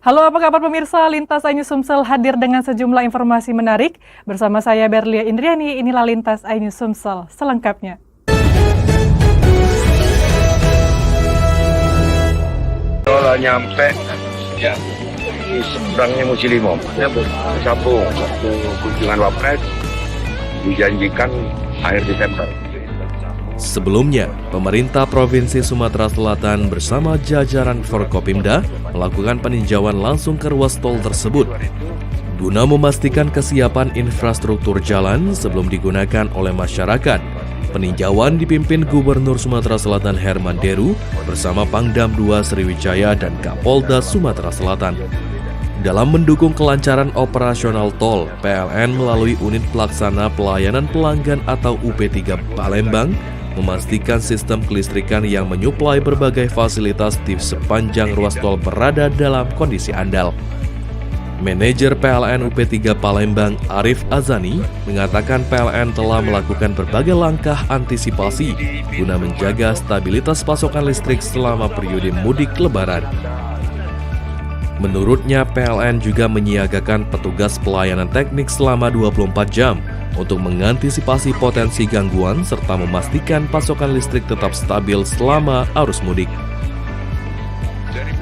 Halo, apa kabar pemirsa? Lintas iNews Sumsel hadir dengan sejumlah informasi menarik. Bersama saya Berlia Indriani, inilah Lintas iNews Sumsel selengkapnya. Kalau nyampe ya di seberangnya Musilimo, sambung waktu kunjungan Wapres dijanjikan akhir Desember. Sebelumnya, pemerintah Provinsi Sumatera Selatan bersama jajaran Forkopimda melakukan peninjauan langsung ke ruas tol tersebut guna memastikan kesiapan infrastruktur jalan sebelum digunakan oleh masyarakat. Peninjauan dipimpin Gubernur Sumatera Selatan Herman Deru bersama Pangdam II Sriwijaya dan Kapolda Sumatera Selatan. Dalam mendukung kelancaran operasional tol, PLN melalui Unit Pelaksana Pelayanan Pelanggan atau UP3 Palembang memastikan sistem kelistrikan yang menyuplai berbagai fasilitas di sepanjang ruas tol berada dalam kondisi andal. Manajer PLN UP3 Palembang Arif Azani mengatakan PLN telah melakukan berbagai langkah antisipasi guna menjaga stabilitas pasokan listrik selama periode mudik Lebaran. Menurutnya, PLN juga menyiagakan petugas pelayanan teknik selama 24 jam untuk mengantisipasi potensi gangguan serta memastikan pasokan listrik tetap stabil selama arus mudik.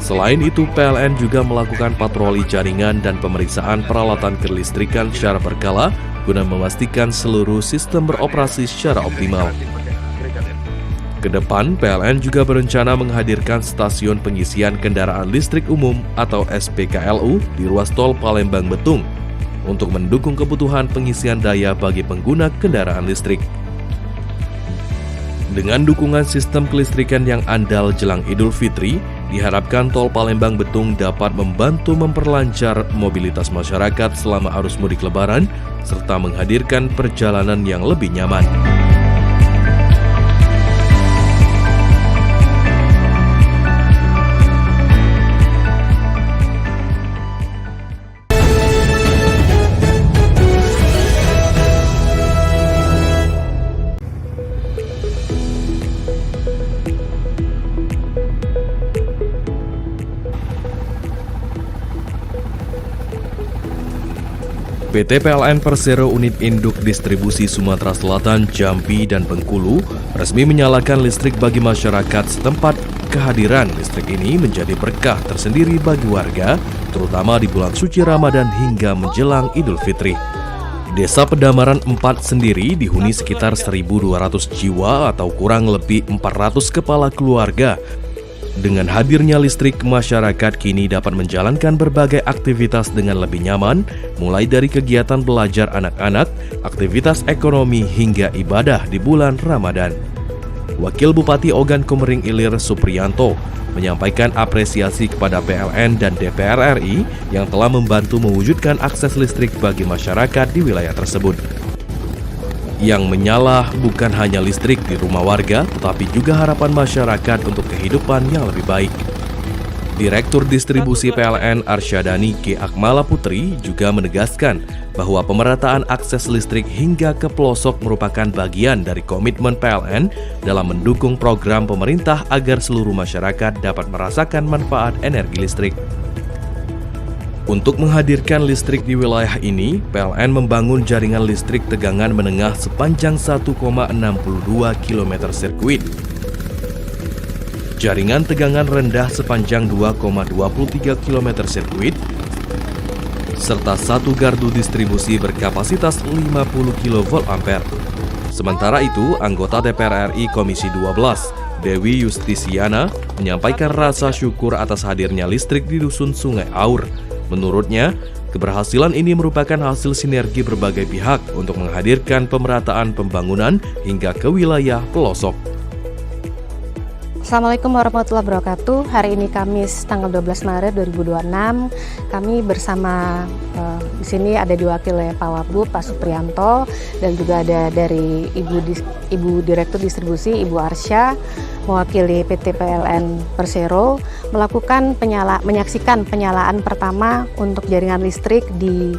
Selain itu, PLN juga melakukan patroli jaringan dan pemeriksaan peralatan kelistrikan secara berkala guna memastikan seluruh sistem beroperasi secara optimal. Kedepan, PLN juga berencana menghadirkan stasiun pengisian kendaraan listrik umum atau SPKLU di ruas tol Palembang-Betung untuk mendukung kebutuhan pengisian daya bagi pengguna kendaraan listrik. Dengan dukungan sistem kelistrikan yang andal jelang Idul Fitri, diharapkan tol Palembang-Betung dapat membantu memperlancar mobilitas masyarakat selama arus mudik Lebaran serta menghadirkan perjalanan yang lebih nyaman. PT PLN Persero Unit Induk Distribusi Sumatera Selatan, Jambi, dan Bengkulu resmi menyalakan listrik bagi masyarakat setempat. Kehadiran listrik ini menjadi berkah tersendiri bagi warga, terutama di bulan suci Ramadan hingga menjelang Idul Fitri. Desa Pedamaran 4 sendiri dihuni sekitar 1.200 jiwa atau kurang lebih 400 kepala keluarga. Dengan hadirnya listrik, masyarakat kini dapat menjalankan berbagai aktivitas dengan lebih nyaman, mulai dari kegiatan belajar anak-anak, aktivitas ekonomi, hingga ibadah di bulan Ramadan. Wakil Bupati Ogan Komering Ilir Supriyanto menyampaikan apresiasi kepada PLN dan DPR RI yang telah membantu mewujudkan akses listrik bagi masyarakat di wilayah tersebut. Yang menyala bukan hanya listrik di rumah warga, tetapi juga harapan masyarakat untuk kehidupan yang lebih baik. Direktur Distribusi PLN Arsyadani G. Akmala Putri juga menegaskan bahwa pemerataan akses listrik hingga ke pelosok merupakan bagian dari komitmen PLN dalam mendukung program pemerintah agar seluruh masyarakat dapat merasakan manfaat energi listrik. Untuk menghadirkan listrik di wilayah ini, PLN membangun jaringan listrik tegangan menengah sepanjang 1,62 km sirkuit. Jaringan tegangan rendah sepanjang 2,23 km sirkuit, serta satu gardu distribusi berkapasitas 50 kVA. Sementara itu, anggota DPR RI Komisi 12, Dewi Justisiana, menyampaikan rasa syukur atas hadirnya listrik di Dusun Sungai Aur. Menurutnya, keberhasilan ini merupakan hasil sinergi berbagai pihak untuk menghadirkan pemerataan pembangunan hingga ke wilayah pelosok. Assalamualaikum warahmatullahi wabarakatuh. Hari ini Kamis tanggal 12 Maret 2026. Kami bersama di sini ada diwakili Pak Wabub, Pak Supriyanto, dan juga ada dari Ibu Direktur Distribusi, Ibu Arsya, mewakili PT PLN Persero, menyaksikan penyalaan pertama untuk jaringan listrik di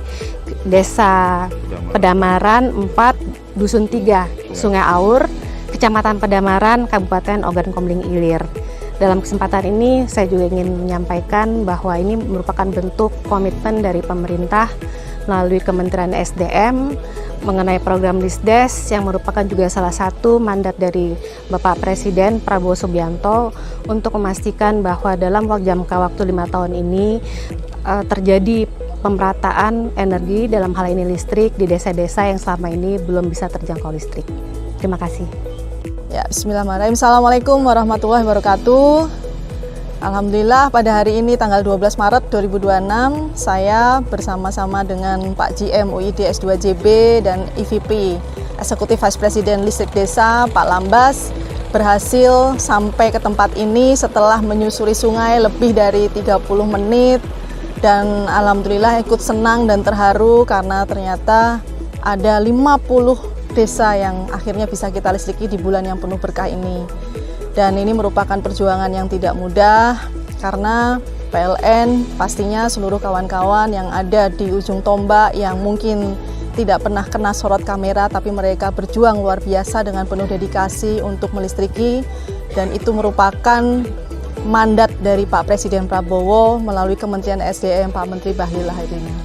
Desa Pedamaran 4, Dusun 3, Sungai Aur, Kecamatan Pedamaran, Kabupaten Ogan Komering Ilir. Dalam kesempatan ini saya juga ingin menyampaikan bahwa ini merupakan bentuk komitmen dari pemerintah melalui Kementerian SDM mengenai program Lisdes yang merupakan juga salah satu mandat dari Bapak Presiden Prabowo Subianto untuk memastikan bahwa dalam jangka waktu 5 tahun ini terjadi pemerataan energi dalam hal ini listrik di desa-desa yang selama ini belum bisa terjangkau listrik. Terima kasih. Ya, bismillahirrahmanirrahim. Assalamualaikum warahmatullahi wabarakatuh. Alhamdulillah pada hari ini tanggal 12 Maret 2026 saya bersama-sama dengan Pak GM UID S2JB dan EVP Eksekutif Vice President Listrik Desa Pak Lambas berhasil sampai ke tempat ini setelah menyusuri sungai lebih dari 30 menit dan alhamdulillah ikut senang dan terharu karena ternyata ada 50 desa yang akhirnya bisa kita listriki di bulan yang penuh berkah ini. Dan ini merupakan perjuangan yang tidak mudah karena PLN pastinya seluruh kawan-kawan yang ada di ujung tombak yang mungkin tidak pernah kena sorot kamera tapi mereka berjuang luar biasa dengan penuh dedikasi untuk melistriki dan itu merupakan mandat dari Pak Presiden Prabowo melalui Kementerian SDM Pak Menteri Bahlil Lahadalia.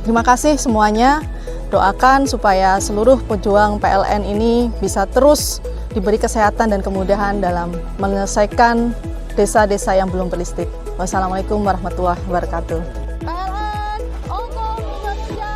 Terima kasih semuanya. Doakan supaya seluruh pejuang PLN ini bisa terus diberi kesehatan dan kemudahan dalam menyelesaikan desa-desa yang belum berlistrik. Wassalamualaikum warahmatullahi wabarakatuh. PLN, Ongkong bekerja.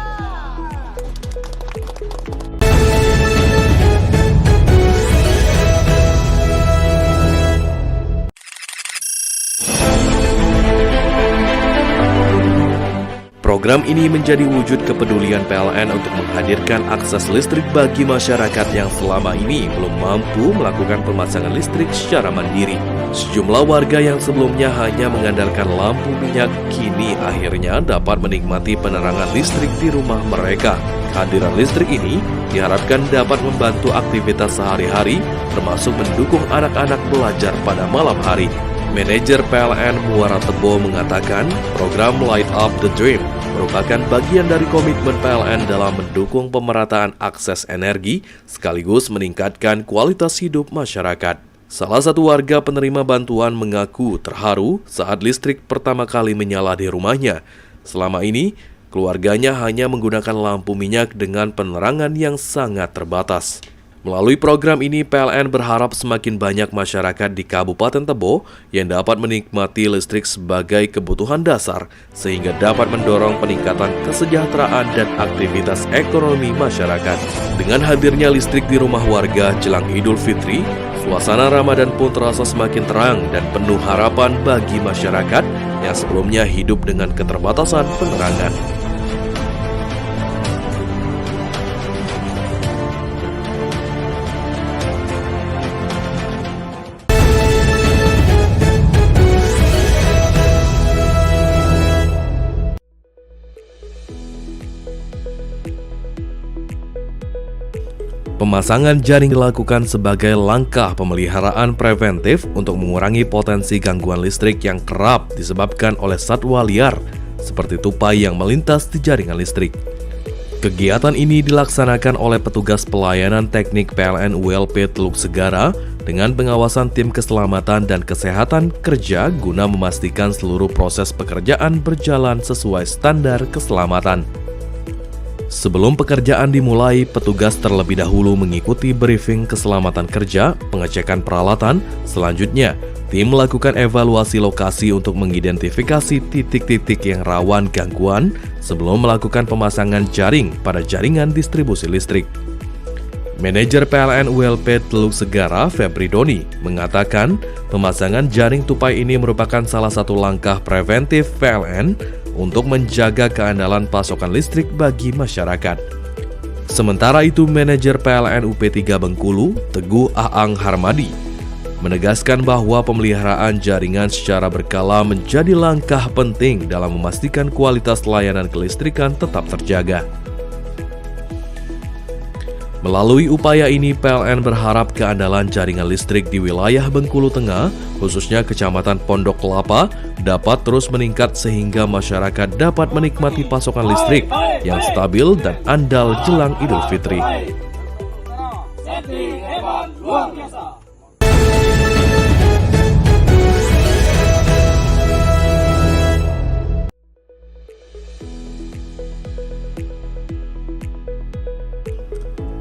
Program ini menjadi wujud kepedulian PLN untuk menghadirkan akses listrik bagi masyarakat yang selama ini belum mampu melakukan pemasangan listrik secara mandiri. Sejumlah warga yang sebelumnya hanya mengandalkan lampu minyak kini akhirnya dapat menikmati penerangan listrik di rumah mereka. Kehadiran listrik ini diharapkan dapat membantu aktivitas sehari-hari termasuk mendukung anak-anak belajar pada malam hari. Manajer PLN Muara Tebo mengatakan program Light Up the Dream merupakan bagian dari komitmen PLN dalam mendukung pemerataan akses energi sekaligus meningkatkan kualitas hidup masyarakat. Salah satu warga penerima bantuan mengaku terharu saat listrik pertama kali menyala di rumahnya. Selama ini, keluarganya hanya menggunakan lampu minyak dengan penerangan yang sangat terbatas. Melalui program ini, PLN berharap semakin banyak masyarakat di Kabupaten Tebo yang dapat menikmati listrik sebagai kebutuhan dasar, sehingga dapat mendorong peningkatan kesejahteraan dan aktivitas ekonomi masyarakat. Dengan hadirnya listrik di rumah warga jelang Idul Fitri, suasana Ramadan pun terasa semakin terang dan penuh harapan bagi masyarakat yang sebelumnya hidup dengan keterbatasan penerangan. Pemasangan jaring dilakukan sebagai langkah pemeliharaan preventif untuk mengurangi potensi gangguan listrik yang kerap disebabkan oleh satwa liar, seperti tupai yang melintas di jaringan listrik. Kegiatan ini dilaksanakan oleh petugas pelayanan teknik PLN ULP Teluk Segara dengan pengawasan tim keselamatan dan kesehatan kerja guna memastikan seluruh proses pekerjaan berjalan sesuai standar keselamatan. Sebelum pekerjaan dimulai, petugas terlebih dahulu mengikuti briefing keselamatan kerja, pengecekan peralatan. Selanjutnya, tim melakukan evaluasi lokasi untuk mengidentifikasi titik-titik yang rawan gangguan sebelum melakukan pemasangan jaring pada jaringan distribusi listrik. Manajer PLN ULP Teluk Segara, Febri Doni, mengatakan pemasangan jaring tupai ini merupakan salah satu langkah preventif PLN untuk menjaga keandalan pasokan listrik bagi masyarakat. Sementara itu, manajer PLN UP3 Bengkulu, Teguh Aang Harmadi, menegaskan bahwa pemeliharaan jaringan secara berkala menjadi langkah penting dalam memastikan kualitas layanan kelistrikan tetap terjaga. Melalui upaya ini, PLN berharap keandalan jaringan listrik di wilayah Bengkulu Tengah, khususnya Kecamatan Pondok Kelapa, dapat terus meningkat sehingga masyarakat dapat menikmati pasokan listrik yang stabil dan andal jelang Idul Fitri.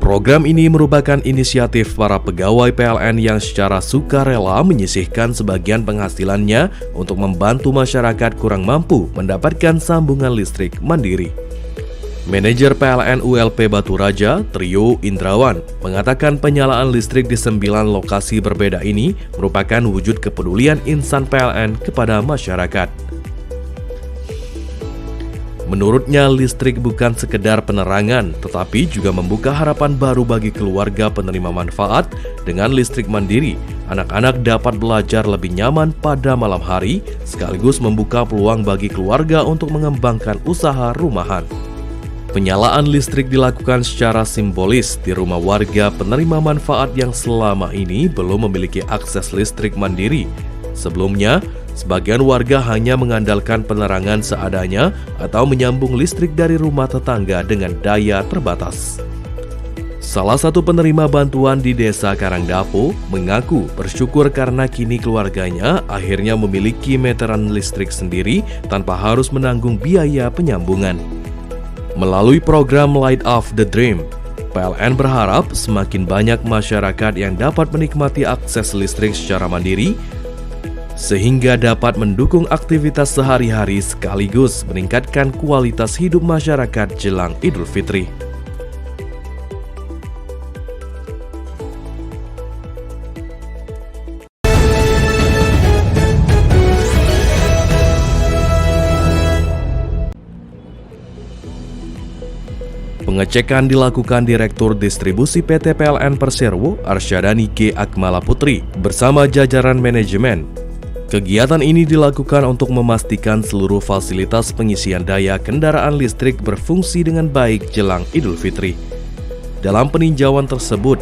Program ini merupakan inisiatif para pegawai PLN yang secara sukarela menyisihkan sebagian penghasilannya untuk membantu masyarakat kurang mampu mendapatkan sambungan listrik mandiri. Manajer PLN ULP Batu Raja, Trio Indrawan, mengatakan penyalaan listrik di 9 lokasi berbeda ini merupakan wujud kepedulian insan PLN kepada masyarakat. Menurutnya, listrik bukan sekedar penerangan, tetapi juga membuka harapan baru bagi keluarga penerima manfaat. Dengan listrik mandiri, anak-anak dapat belajar lebih nyaman pada malam hari, sekaligus membuka peluang bagi keluarga untuk mengembangkan usaha rumahan. Penyalaan listrik dilakukan secara simbolis di rumah warga penerima manfaat yang selama ini belum memiliki akses listrik mandiri. Sebelumnya, sebagian warga hanya mengandalkan penerangan seadanya atau menyambung listrik dari rumah tetangga dengan daya terbatas. Salah satu penerima bantuan di Desa Karangdapo mengaku bersyukur karena kini keluarganya akhirnya memiliki meteran listrik sendiri tanpa harus menanggung biaya penyambungan. Melalui program Light of the Dream, PLN berharap semakin banyak masyarakat yang dapat menikmati akses listrik secara mandiri, sehingga dapat mendukung aktivitas sehari-hari sekaligus meningkatkan kualitas hidup masyarakat jelang Idul Fitri. Pengecekan dilakukan Direktur Distribusi PT PLN Persero, Arsyadani G. Akmala Putri, bersama jajaran manajemen. Kegiatan ini dilakukan untuk memastikan seluruh fasilitas pengisian daya kendaraan listrik berfungsi dengan baik jelang Idul Fitri. Dalam peninjauan tersebut,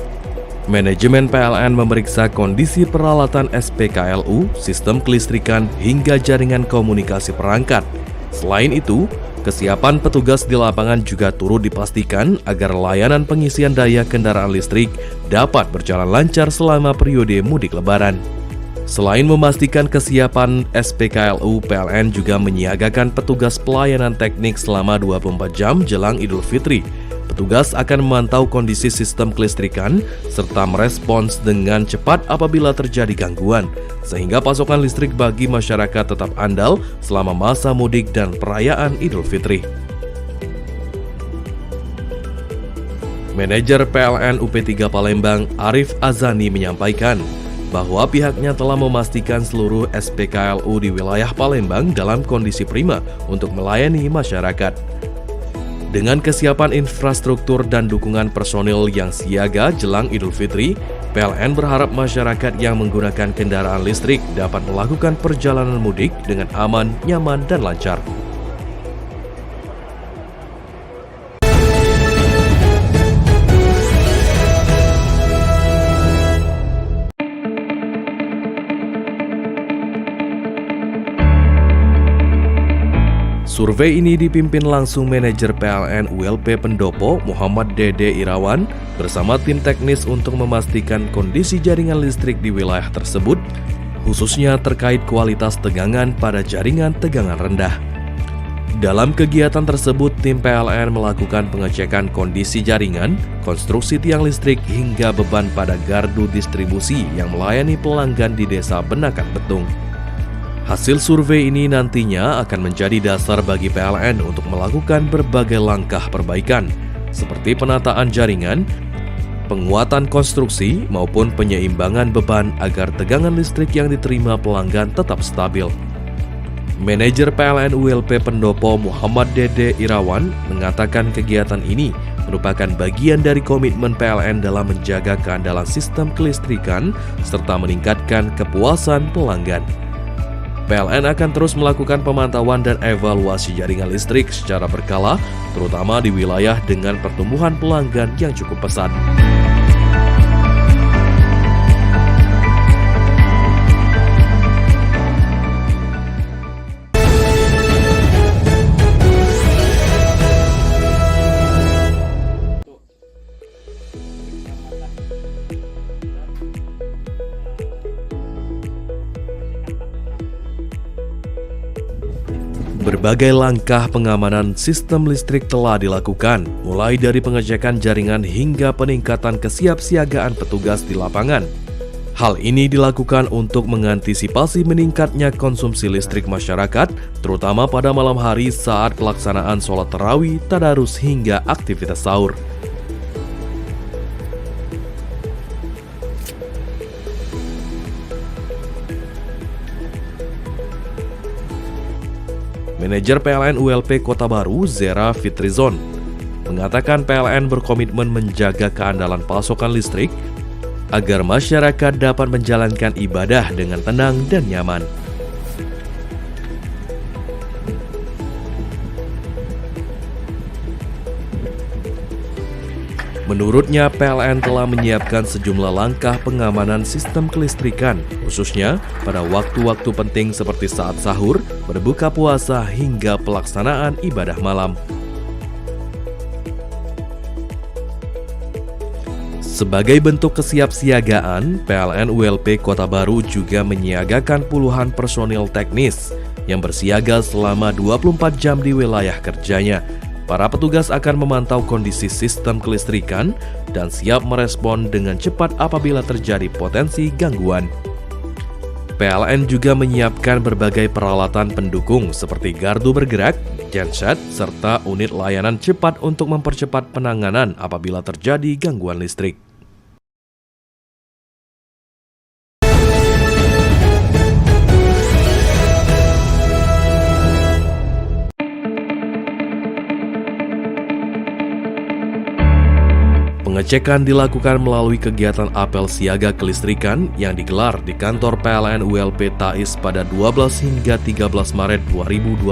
manajemen PLN memeriksa kondisi peralatan SPKLU, sistem kelistrikan, hingga jaringan komunikasi perangkat. Selain itu, kesiapan petugas di lapangan juga turut dipastikan agar layanan pengisian daya kendaraan listrik dapat berjalan lancar selama periode mudik Lebaran. Selain memastikan kesiapan SPKLU, PLN juga menyiagakan petugas pelayanan teknik selama 24 jam jelang Idul Fitri. Petugas akan memantau kondisi sistem kelistrikan serta merespons dengan cepat apabila terjadi gangguan, sehingga pasokan listrik bagi masyarakat tetap andal selama masa mudik dan perayaan Idul Fitri. Manajer PLN UP3 Palembang, Arif Azani, menyampaikan bahwa pihaknya telah memastikan seluruh SPKLU di wilayah Palembang dalam kondisi prima untuk melayani masyarakat. Dengan kesiapan infrastruktur dan dukungan personil yang siaga jelang Idul Fitri, PLN berharap masyarakat yang menggunakan kendaraan listrik dapat melakukan perjalanan mudik dengan aman, nyaman, dan lancar. Survei ini dipimpin langsung manajer PLN ULP Pendopo Muhammad Dede Irawan bersama tim teknis untuk memastikan kondisi jaringan listrik di wilayah tersebut, khususnya terkait kualitas tegangan pada jaringan tegangan rendah. Dalam kegiatan tersebut, tim PLN melakukan pengecekan kondisi jaringan, konstruksi tiang listrik hingga beban pada gardu distribusi yang melayani pelanggan di Desa Benakan Betung. Hasil survei ini nantinya akan menjadi dasar bagi PLN untuk melakukan berbagai langkah perbaikan, seperti penataan jaringan, penguatan konstruksi, maupun penyeimbangan beban agar tegangan listrik yang diterima pelanggan tetap stabil. Manajer PLN ULP Pendopo Muhammad Dede Irawan mengatakan kegiatan ini merupakan bagian dari komitmen PLN dalam menjaga keandalan sistem kelistrikan serta meningkatkan kepuasan pelanggan. PLN akan terus melakukan pemantauan dan evaluasi jaringan listrik secara berkala, terutama di wilayah dengan pertumbuhan pelanggan yang cukup pesat. Berbagai langkah pengamanan sistem listrik telah dilakukan, mulai dari pengecekan jaringan hingga peningkatan kesiapsiagaan petugas di lapangan. Hal ini dilakukan untuk mengantisipasi meningkatnya konsumsi listrik masyarakat, terutama pada malam hari saat pelaksanaan sholat tarawih, tadarus hingga aktivitas sahur. Manajer PLN ULP Kota Baru, Zera Fitrizon, mengatakan PLN berkomitmen menjaga keandalan pasokan listrik agar masyarakat dapat menjalankan ibadah dengan tenang dan nyaman. Menurutnya, PLN telah menyiapkan sejumlah langkah pengamanan sistem kelistrikan, khususnya pada waktu-waktu penting seperti saat sahur, berbuka puasa, hingga pelaksanaan ibadah malam. Sebagai bentuk kesiapsiagaan, PLN ULP Kota Baru juga menyiagakan puluhan personil teknis yang bersiaga selama 24 jam di wilayah kerjanya. Para petugas akan memantau kondisi sistem kelistrikan dan siap merespon dengan cepat apabila terjadi potensi gangguan. PLN juga menyiapkan berbagai peralatan pendukung seperti gardu bergerak, genset, serta unit layanan cepat untuk mempercepat penanganan apabila terjadi gangguan listrik. Pengecekan dilakukan melalui kegiatan apel siaga kelistrikan yang digelar di kantor PLN ULP Tais pada 12 hingga 13 Maret 2026.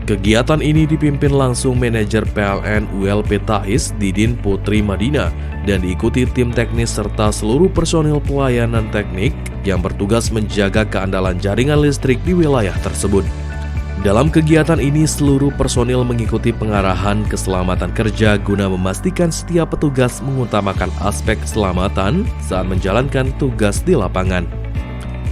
Kegiatan ini dipimpin langsung manajer PLN ULP Tais, Didin Putri Madina, dan diikuti tim teknis serta seluruh personil pelayanan teknik yang bertugas menjaga keandalan jaringan listrik di wilayah tersebut. Dalam kegiatan ini, seluruh personil mengikuti pengarahan keselamatan kerja guna memastikan setiap petugas mengutamakan aspek keselamatan saat menjalankan tugas di lapangan.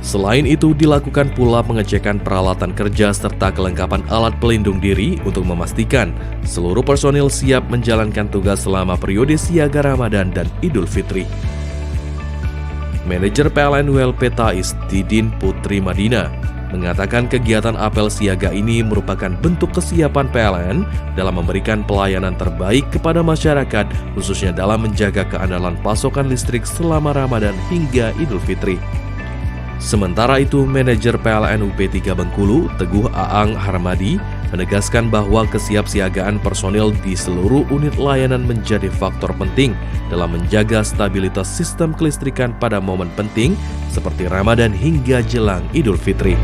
Selain itu, dilakukan pula pengecekan peralatan kerja serta kelengkapan alat pelindung diri untuk memastikan seluruh personil siap menjalankan tugas selama periode siaga Ramadan dan Idul Fitri. Manajer PLN ULP Tais, Didin Putri Madina, mengatakan kegiatan apel siaga ini merupakan bentuk kesiapan PLN dalam memberikan pelayanan terbaik kepada masyarakat, khususnya dalam menjaga keandalan pasokan listrik selama Ramadan hingga Idul Fitri. Sementara itu, manajer PLN UP3 Bengkulu, Teguh Aang Harmadi, menegaskan bahwa kesiapsiagaan personil di seluruh unit layanan menjadi faktor penting dalam menjaga stabilitas sistem kelistrikan pada momen penting seperti Ramadan hingga jelang Idul Fitri.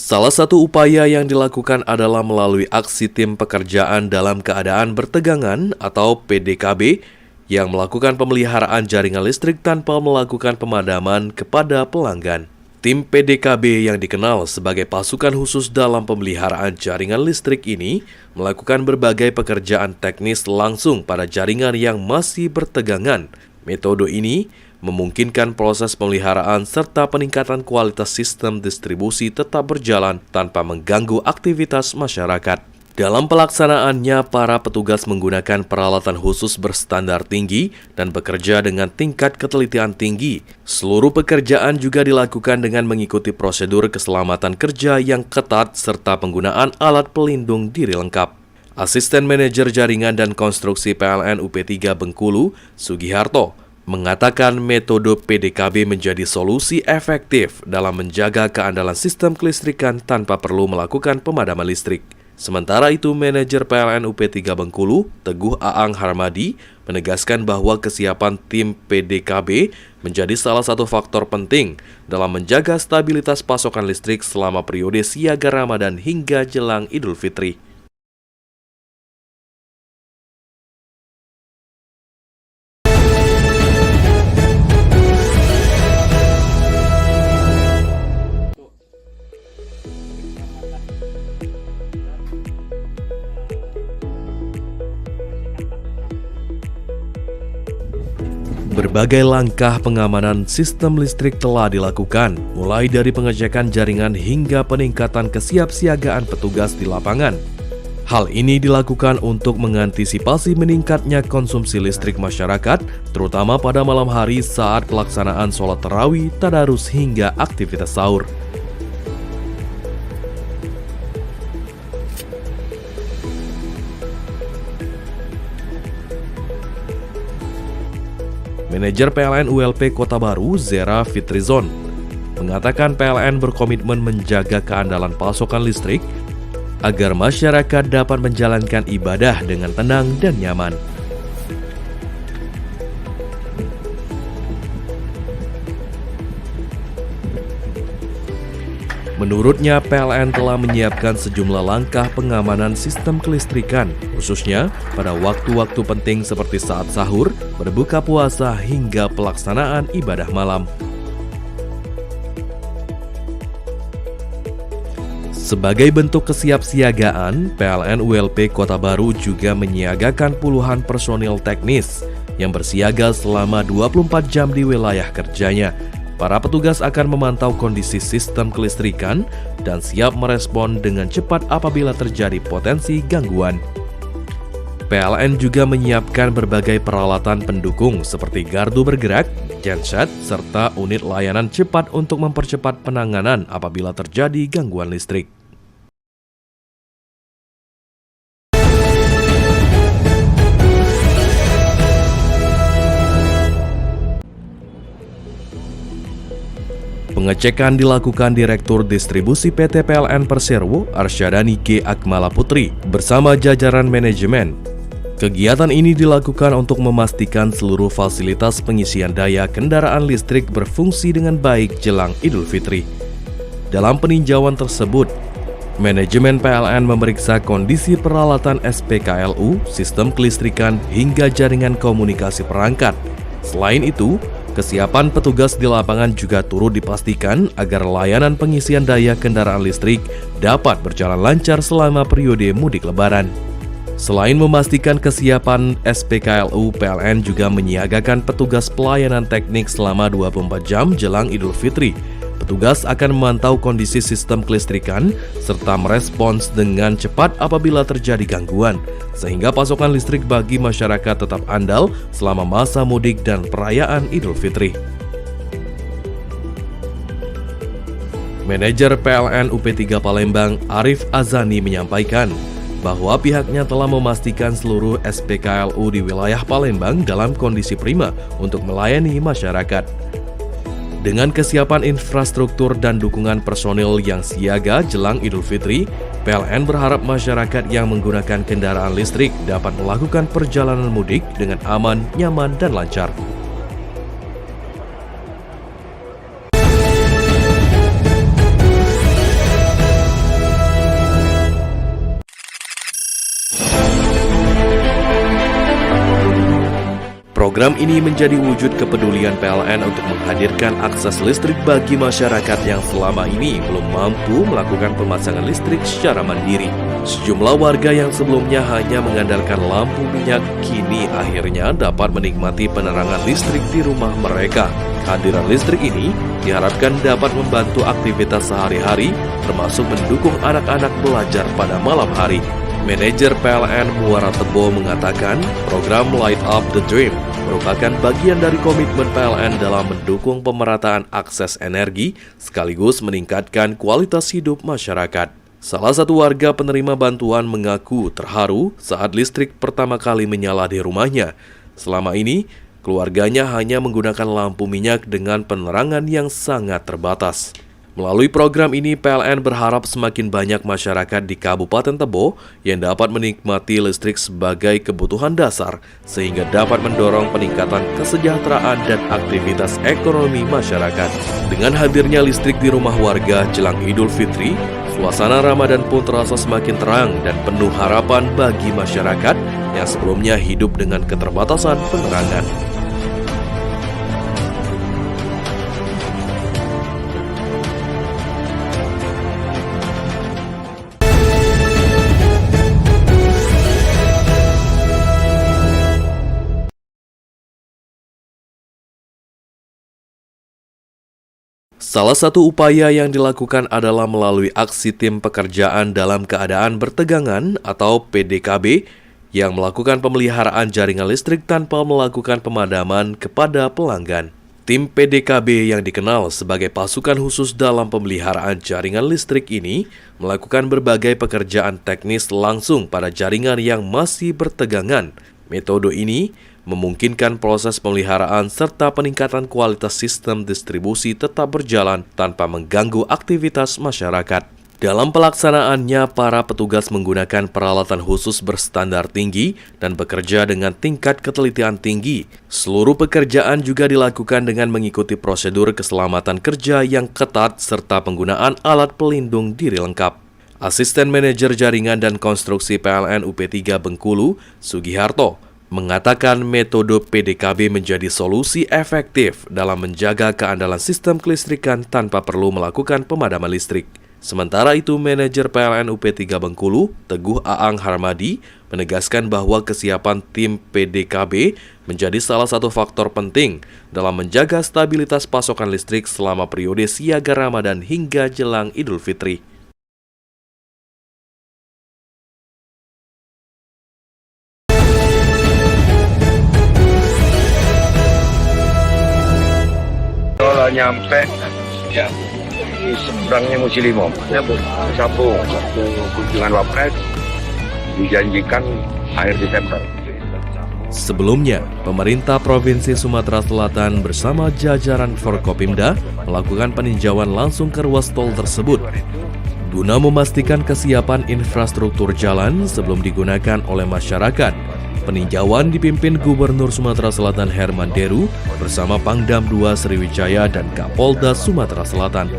Salah satu upaya yang dilakukan adalah melalui aksi tim pekerjaan dalam keadaan bertegangan atau PDKB yang melakukan pemeliharaan jaringan listrik tanpa melakukan pemadaman kepada pelanggan. Tim PDKB yang dikenal sebagai pasukan khusus dalam pemeliharaan jaringan listrik ini melakukan berbagai pekerjaan teknis langsung pada jaringan yang masih bertegangan. Metode ini memungkinkan proses pemeliharaan serta peningkatan kualitas sistem distribusi tetap berjalan tanpa mengganggu aktivitas masyarakat. Dalam pelaksanaannya, para petugas menggunakan peralatan khusus berstandar tinggi dan bekerja dengan tingkat ketelitian tinggi. Seluruh pekerjaan juga dilakukan dengan mengikuti prosedur keselamatan kerja yang ketat serta penggunaan alat pelindung diri lengkap. Asisten Manajer Jaringan dan Konstruksi PLN UP3 Bengkulu, Sugiharto, mengatakan metode PDKB menjadi solusi efektif dalam menjaga keandalan sistem kelistrikan tanpa perlu melakukan pemadaman listrik. Sementara itu, manajer PLN UP3 Bengkulu, Teguh Aang Harmadi, menegaskan bahwa kesiapan tim PDKB menjadi salah satu faktor penting dalam menjaga stabilitas pasokan listrik selama periode siaga Ramadan hingga jelang Idul Fitri. Berbagai langkah pengamanan sistem listrik telah dilakukan, mulai dari pengecekan jaringan hingga peningkatan kesiapsiagaan petugas di lapangan. Hal ini dilakukan untuk mengantisipasi meningkatnya konsumsi listrik masyarakat, terutama pada malam hari saat pelaksanaan sholat tarawih, tadarus hingga aktivitas sahur. Manajer PLN ULP Kota Baru, Zera Fitrizon, mengatakan PLN berkomitmen menjaga keandalan pasokan listrik agar masyarakat dapat menjalankan ibadah dengan tenang dan nyaman. Menurutnya, PLN telah menyiapkan sejumlah langkah pengamanan sistem kelistrikan, khususnya pada waktu-waktu penting seperti saat sahur, berbuka puasa, hingga pelaksanaan ibadah malam. Sebagai bentuk kesiapsiagaan, PLN ULP Kota Baru juga menyiagakan puluhan personil teknis yang bersiaga selama 24 jam di wilayah kerjanya. Para petugas akan memantau kondisi sistem kelistrikan dan siap merespon dengan cepat apabila terjadi potensi gangguan. PLN juga menyiapkan berbagai peralatan pendukung seperti gardu bergerak, genset, serta unit layanan cepat untuk mempercepat penanganan apabila terjadi gangguan listrik. Pengecekan dilakukan Direktur Distribusi PT PLN Persero, Arsyadani G. Akmala Putri, bersama jajaran manajemen. Kegiatan ini dilakukan untuk memastikan seluruh fasilitas pengisian daya kendaraan listrik berfungsi dengan baik jelang Idul Fitri. Dalam peninjauan tersebut, manajemen PLN memeriksa kondisi peralatan SPKLU, sistem kelistrikan, hingga jaringan komunikasi perangkat. Selain itu, kesiapan petugas di lapangan juga turut dipastikan agar layanan pengisian daya kendaraan listrik dapat berjalan lancar selama periode mudik lebaran. Selain memastikan kesiapan SPKLU, PLN juga menyiagakan petugas pelayanan teknik selama 24 jam jelang Idul Fitri. Petugas akan memantau kondisi sistem kelistrikan serta merespons dengan cepat apabila terjadi gangguan, sehingga pasokan listrik bagi masyarakat tetap andal selama masa mudik dan perayaan Idul Fitri. Manajer PLN UP3 Palembang, Arif Azani, menyampaikan bahwa pihaknya telah memastikan seluruh SPKLU di wilayah Palembang dalam kondisi prima untuk melayani masyarakat. Dengan kesiapan infrastruktur dan dukungan personil yang siaga jelang Idul Fitri, PLN berharap masyarakat yang menggunakan kendaraan listrik dapat melakukan perjalanan mudik dengan aman, nyaman, dan lancar. Program ini menjadi wujud kepedulian PLN untuk menghadirkan akses listrik bagi masyarakat yang selama ini belum mampu melakukan pemasangan listrik secara mandiri. Sejumlah warga yang sebelumnya hanya mengandalkan lampu minyak kini akhirnya dapat menikmati penerangan listrik di rumah mereka. Kehadiran listrik ini diharapkan dapat membantu aktivitas sehari-hari, termasuk mendukung anak-anak belajar pada malam hari. Manajer PLN Muara Tebo mengatakan program Light Up the Dream merupakan bagian dari komitmen PLN dalam mendukung pemerataan akses energi sekaligus meningkatkan kualitas hidup masyarakat. Salah satu warga penerima bantuan mengaku terharu saat listrik pertama kali menyala di rumahnya. Selama ini, keluarganya hanya menggunakan lampu minyak dengan penerangan yang sangat terbatas. Melalui program ini, PLN berharap semakin banyak masyarakat di Kabupaten Tebo yang dapat menikmati listrik sebagai kebutuhan dasar, sehingga dapat mendorong peningkatan kesejahteraan dan aktivitas ekonomi masyarakat. Dengan hadirnya listrik di rumah warga jelang Idul Fitri, suasana Ramadan pun terasa semakin terang dan penuh harapan bagi masyarakat yang sebelumnya hidup dengan keterbatasan penerangan. Salah satu upaya yang dilakukan adalah melalui aksi tim pekerjaan dalam keadaan bertegangan atau PDKB yang melakukan pemeliharaan jaringan listrik tanpa melakukan pemadaman kepada pelanggan. Tim PDKB yang dikenal sebagai pasukan khusus dalam pemeliharaan jaringan listrik ini melakukan berbagai pekerjaan teknis langsung pada jaringan yang masih bertegangan. Metode ini memungkinkan proses pemeliharaan serta peningkatan kualitas sistem distribusi tetap berjalan tanpa mengganggu aktivitas masyarakat. Dalam pelaksanaannya, para petugas menggunakan peralatan khusus berstandar tinggi dan bekerja dengan tingkat ketelitian tinggi. Seluruh pekerjaan juga dilakukan dengan mengikuti prosedur keselamatan kerja yang ketat serta penggunaan alat pelindung diri lengkap. Asisten Manajer Jaringan dan Konstruksi PLN UP3 Bengkulu, Sugiharto, mengatakan metode PDKB menjadi solusi efektif dalam menjaga keandalan sistem kelistrikan tanpa perlu melakukan pemadaman listrik. Sementara itu, Manajer PLN UP3 Bengkulu, Teguh Aang Harmadi, menegaskan bahwa kesiapan tim PDKB menjadi salah satu faktor penting dalam menjaga stabilitas pasokan listrik selama periode siaga Ramadan hingga jelang Idul Fitri. Kalau nyampe ya di seberangnya Musilimo, Sabung, waktu kunjungan Wapres dijanjikan akhir Desember. Sebelumnya, pemerintah Provinsi Sumatera Selatan bersama jajaran Forkopimda melakukan peninjauan langsung ke ruas tol tersebut guna memastikan kesiapan infrastruktur jalan sebelum digunakan oleh masyarakat. Peninjauan dipimpin Gubernur Sumatera Selatan Herman Deru bersama Pangdam II Sriwijaya dan Kapolda Sumatera Selatan.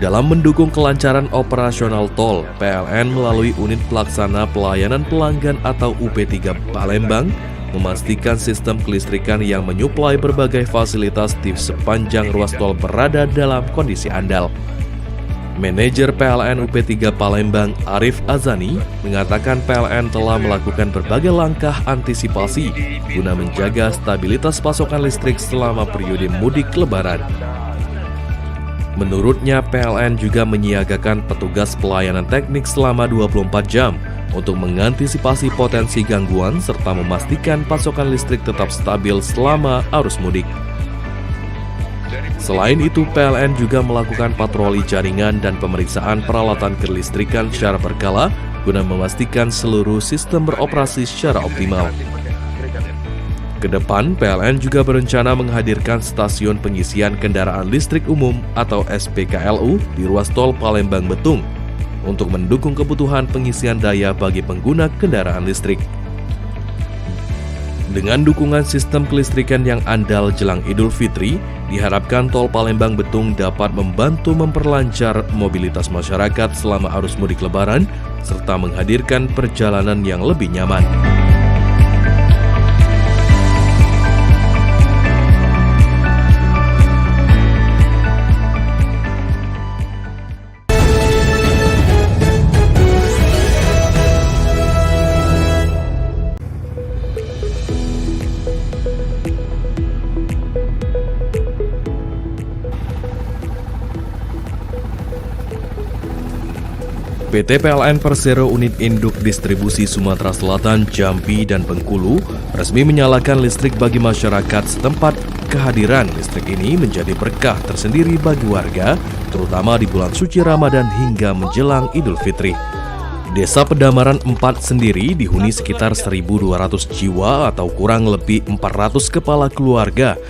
Dalam mendukung kelancaran operasional tol, PLN melalui Unit Pelaksana Pelayanan Pelanggan atau UP3 Palembang memastikan sistem kelistrikan yang menyuplai berbagai fasilitas di sepanjang ruas tol berada dalam kondisi andal. Manajer PLN UP3 Palembang Arif Azani mengatakan PLN telah melakukan berbagai langkah antisipasi guna menjaga stabilitas pasokan listrik selama periode mudik Lebaran. Menurutnya, PLN juga menyiagakan petugas pelayanan teknik selama 24 jam untuk mengantisipasi potensi gangguan serta memastikan pasokan listrik tetap stabil selama arus mudik. Selain itu, PLN juga melakukan patroli jaringan dan pemeriksaan peralatan kelistrikan secara berkala guna memastikan seluruh sistem beroperasi secara optimal. Kedepan, PLN juga berencana menghadirkan stasiun pengisian kendaraan listrik umum atau SPKLU di ruas tol Palembang-Betung untuk mendukung kebutuhan pengisian daya bagi pengguna kendaraan listrik. Dengan dukungan sistem kelistrikan yang andal jelang Idul Fitri, diharapkan tol Palembang-Betung dapat membantu memperlancar mobilitas masyarakat selama arus mudik Lebaran, serta menghadirkan perjalanan yang lebih nyaman. PT PLN Persero Unit Induk Distribusi Sumatera Selatan, Jambi, dan Bengkulu resmi menyalakan listrik bagi masyarakat setempat. Kehadiran listrik ini menjadi berkah tersendiri bagi warga, terutama di bulan suci Ramadan hingga menjelang Idul Fitri. Desa Pedamaran 4 sendiri dihuni sekitar 1.200 jiwa atau kurang lebih 400 kepala keluarga.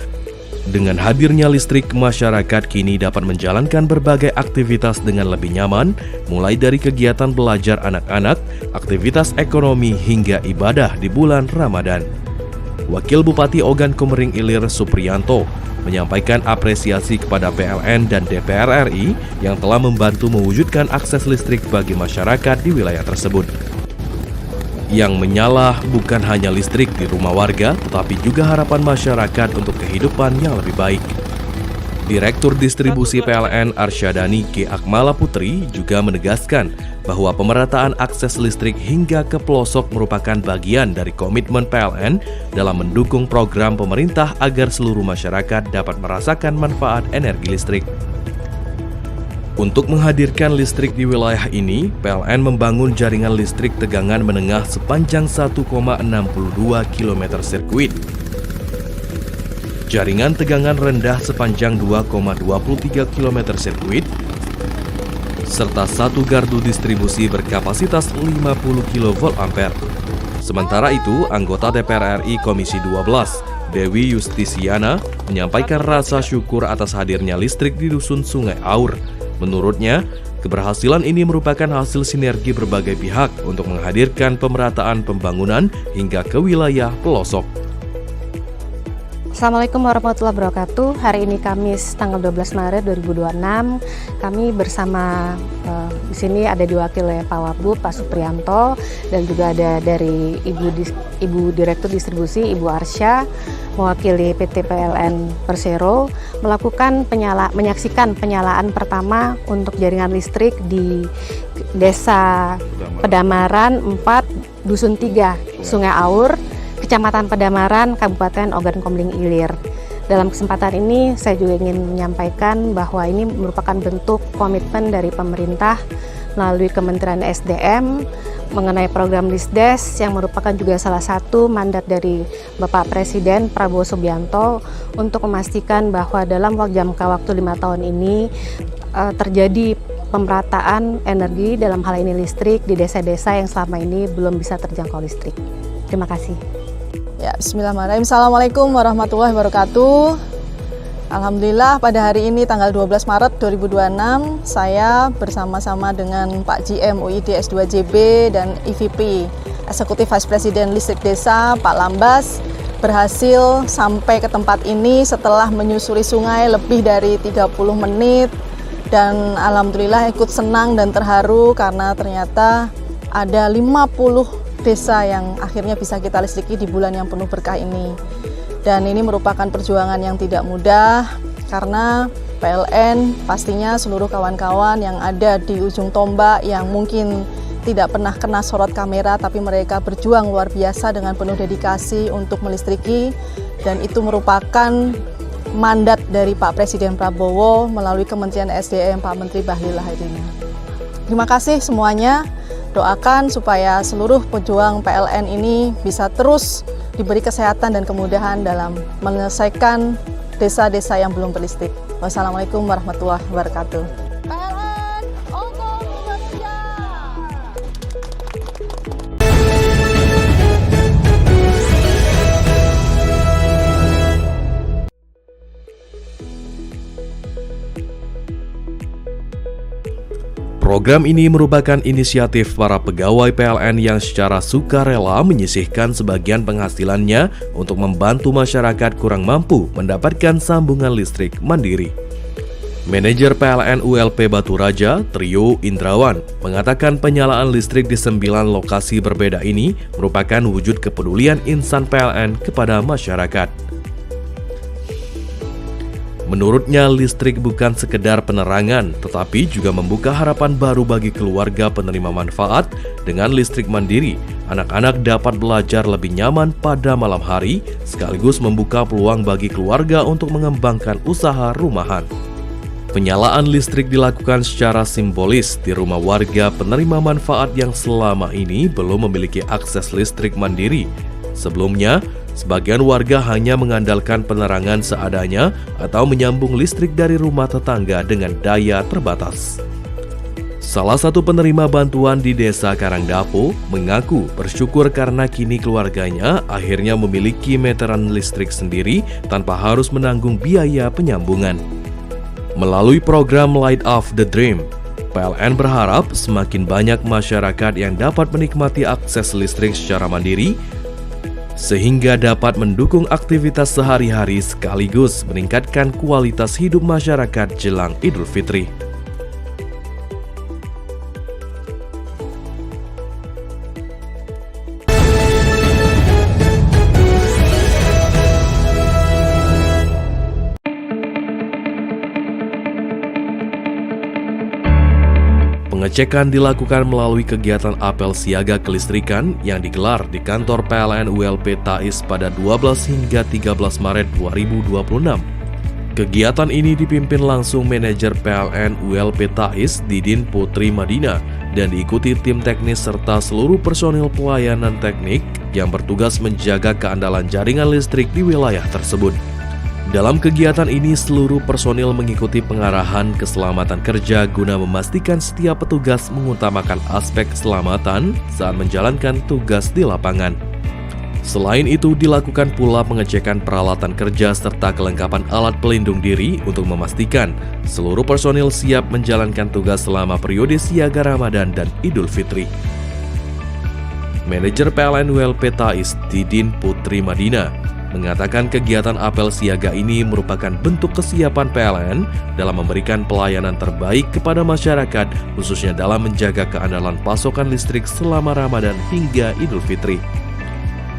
Dengan hadirnya listrik, masyarakat kini dapat menjalankan berbagai aktivitas dengan lebih nyaman, mulai dari kegiatan belajar anak-anak, aktivitas ekonomi, hingga ibadah di bulan Ramadan. Wakil Bupati Ogan Komering Ilir Supriyanto menyampaikan apresiasi kepada PLN dan DPR RI yang telah membantu mewujudkan akses listrik bagi masyarakat di wilayah tersebut. Yang menyala bukan hanya listrik di rumah warga, tetapi juga harapan masyarakat untuk kehidupan yang lebih baik. Direktur Distribusi PLN Arsyadani G. Akmala Putri juga menegaskan bahwa pemerataan akses listrik hingga ke pelosok merupakan bagian dari komitmen PLN dalam mendukung program pemerintah agar seluruh masyarakat dapat merasakan manfaat energi listrik. Untuk menghadirkan listrik di wilayah ini, PLN membangun jaringan listrik tegangan menengah sepanjang 1,62 km sirkuit. Jaringan tegangan rendah sepanjang 2,23 km sirkuit, serta satu gardu distribusi berkapasitas 50 kVA. Sementara itu, anggota DPR RI Komisi 12, Dewi Justisiana, menyampaikan rasa syukur atas hadirnya listrik di Dusun Sungai Aur. Menurutnya, keberhasilan ini merupakan hasil sinergi berbagai pihak untuk menghadirkan pemerataan pembangunan hingga ke wilayah pelosok. Assalamualaikum warahmatullahi wabarakatuh. Hari ini Kamis tanggal 12 Maret 2026, kami bersama di sini ada diwakili Pak Wabub, Pak Suprianto, dan juga ada dari Ibu Direktur Distribusi, Ibu Arsya, mewakili PT PLN Persero, menyaksikan penyalaan pertama untuk jaringan listrik di Desa Pedamaran 4, Dusun 3, Sungai Aur, Kecamatan Pedamaran, Kabupaten Ogan Komering Ilir. Dalam kesempatan ini, saya juga ingin menyampaikan bahwa ini merupakan bentuk komitmen dari pemerintah melalui Kementerian SDM mengenai program Lisdes yang merupakan juga salah satu mandat dari Bapak Presiden Prabowo Subianto untuk memastikan bahwa dalam jangka waktu 5 tahun ini terjadi pemerataan energi, dalam hal ini listrik, di desa-desa yang selama ini belum bisa terjangkau listrik. Terima kasih. Ya, bismillahirrahmanirrahim. Assalamualaikum warahmatullahi wabarakatuh. Alhamdulillah pada hari ini tanggal 12 Maret 2026, saya bersama-sama dengan Pak GM UID S2JB dan EVP Eksekutif Vice President Listrik Desa, Pak Lambas, berhasil sampai ke tempat ini setelah menyusuri sungai lebih dari 30 menit. Dan alhamdulillah ikut senang dan terharu karena ternyata ada 50 desa yang akhirnya bisa kita listriki di bulan yang penuh berkah ini. Dan ini merupakan perjuangan yang tidak mudah karena PLN pastinya seluruh kawan-kawan yang ada di ujung tombak yang mungkin tidak pernah kena sorot kamera, tapi mereka berjuang luar biasa dengan penuh dedikasi untuk melistriki, dan itu merupakan mandat dari Pak Presiden Prabowo melalui Kementerian SDM Pak Menteri Bahlil Lahadalia. Terima kasih semuanya. Doakan supaya seluruh pejuang PLN ini bisa terus diberi kesehatan dan kemudahan dalam menyelesaikan desa-desa yang belum berlistrik. Wassalamualaikum warahmatullahi wabarakatuh. PLN, Okom bekerja! Program ini merupakan inisiatif para pegawai PLN yang secara sukarela menyisihkan sebagian penghasilannya untuk membantu masyarakat kurang mampu mendapatkan sambungan listrik mandiri. Manajer PLN ULP Batu Raja, Trio Indrawan, mengatakan penyalaan listrik di 9 lokasi berbeda ini merupakan wujud kepedulian insan PLN kepada masyarakat. Menurutnya, listrik bukan sekedar penerangan, tetapi juga membuka harapan baru bagi keluarga penerima manfaat. Dengan listrik mandiri, anak-anak dapat belajar lebih nyaman pada malam hari, sekaligus membuka peluang bagi keluarga untuk mengembangkan usaha rumahan. Penyalaan listrik dilakukan secara simbolis di rumah warga penerima manfaat yang selama ini belum memiliki akses listrik mandiri. Sebelumnya, sebagian warga hanya mengandalkan penerangan seadanya atau menyambung listrik dari rumah tetangga dengan daya terbatas. Salah satu penerima bantuan di Desa Karangdapo mengaku bersyukur karena kini keluarganya akhirnya memiliki meteran listrik sendiri tanpa harus menanggung biaya penyambungan. Melalui program Light Up the Dream, PLN berharap semakin banyak masyarakat yang dapat menikmati akses listrik secara mandiri, sehingga dapat mendukung aktivitas sehari-hari sekaligus meningkatkan kualitas hidup masyarakat jelang Idul Fitri. Pengecekan dilakukan melalui kegiatan apel siaga kelistrikan yang digelar di kantor PLN ULP Tais pada 12 hingga 13 Maret 2026. Kegiatan ini dipimpin langsung manajer PLN ULP TAIS Didin Putri Madina dan diikuti tim teknis serta seluruh personil pelayanan teknik yang bertugas menjaga keandalan jaringan listrik di wilayah tersebut. Dalam kegiatan ini, seluruh personil mengikuti pengarahan keselamatan kerja guna memastikan setiap petugas mengutamakan aspek keselamatan saat menjalankan tugas di lapangan. Selain itu, dilakukan pula pengecekan peralatan kerja serta kelengkapan alat pelindung diri untuk memastikan seluruh personil siap menjalankan tugas selama periode siaga Ramadan dan Idul Fitri. Manajer PLN ULP TAIS Didin Putri Madina mengatakan kegiatan apel siaga ini merupakan bentuk kesiapan PLN dalam memberikan pelayanan terbaik kepada masyarakat, khususnya dalam menjaga keandalan pasokan listrik selama Ramadan hingga Idul Fitri.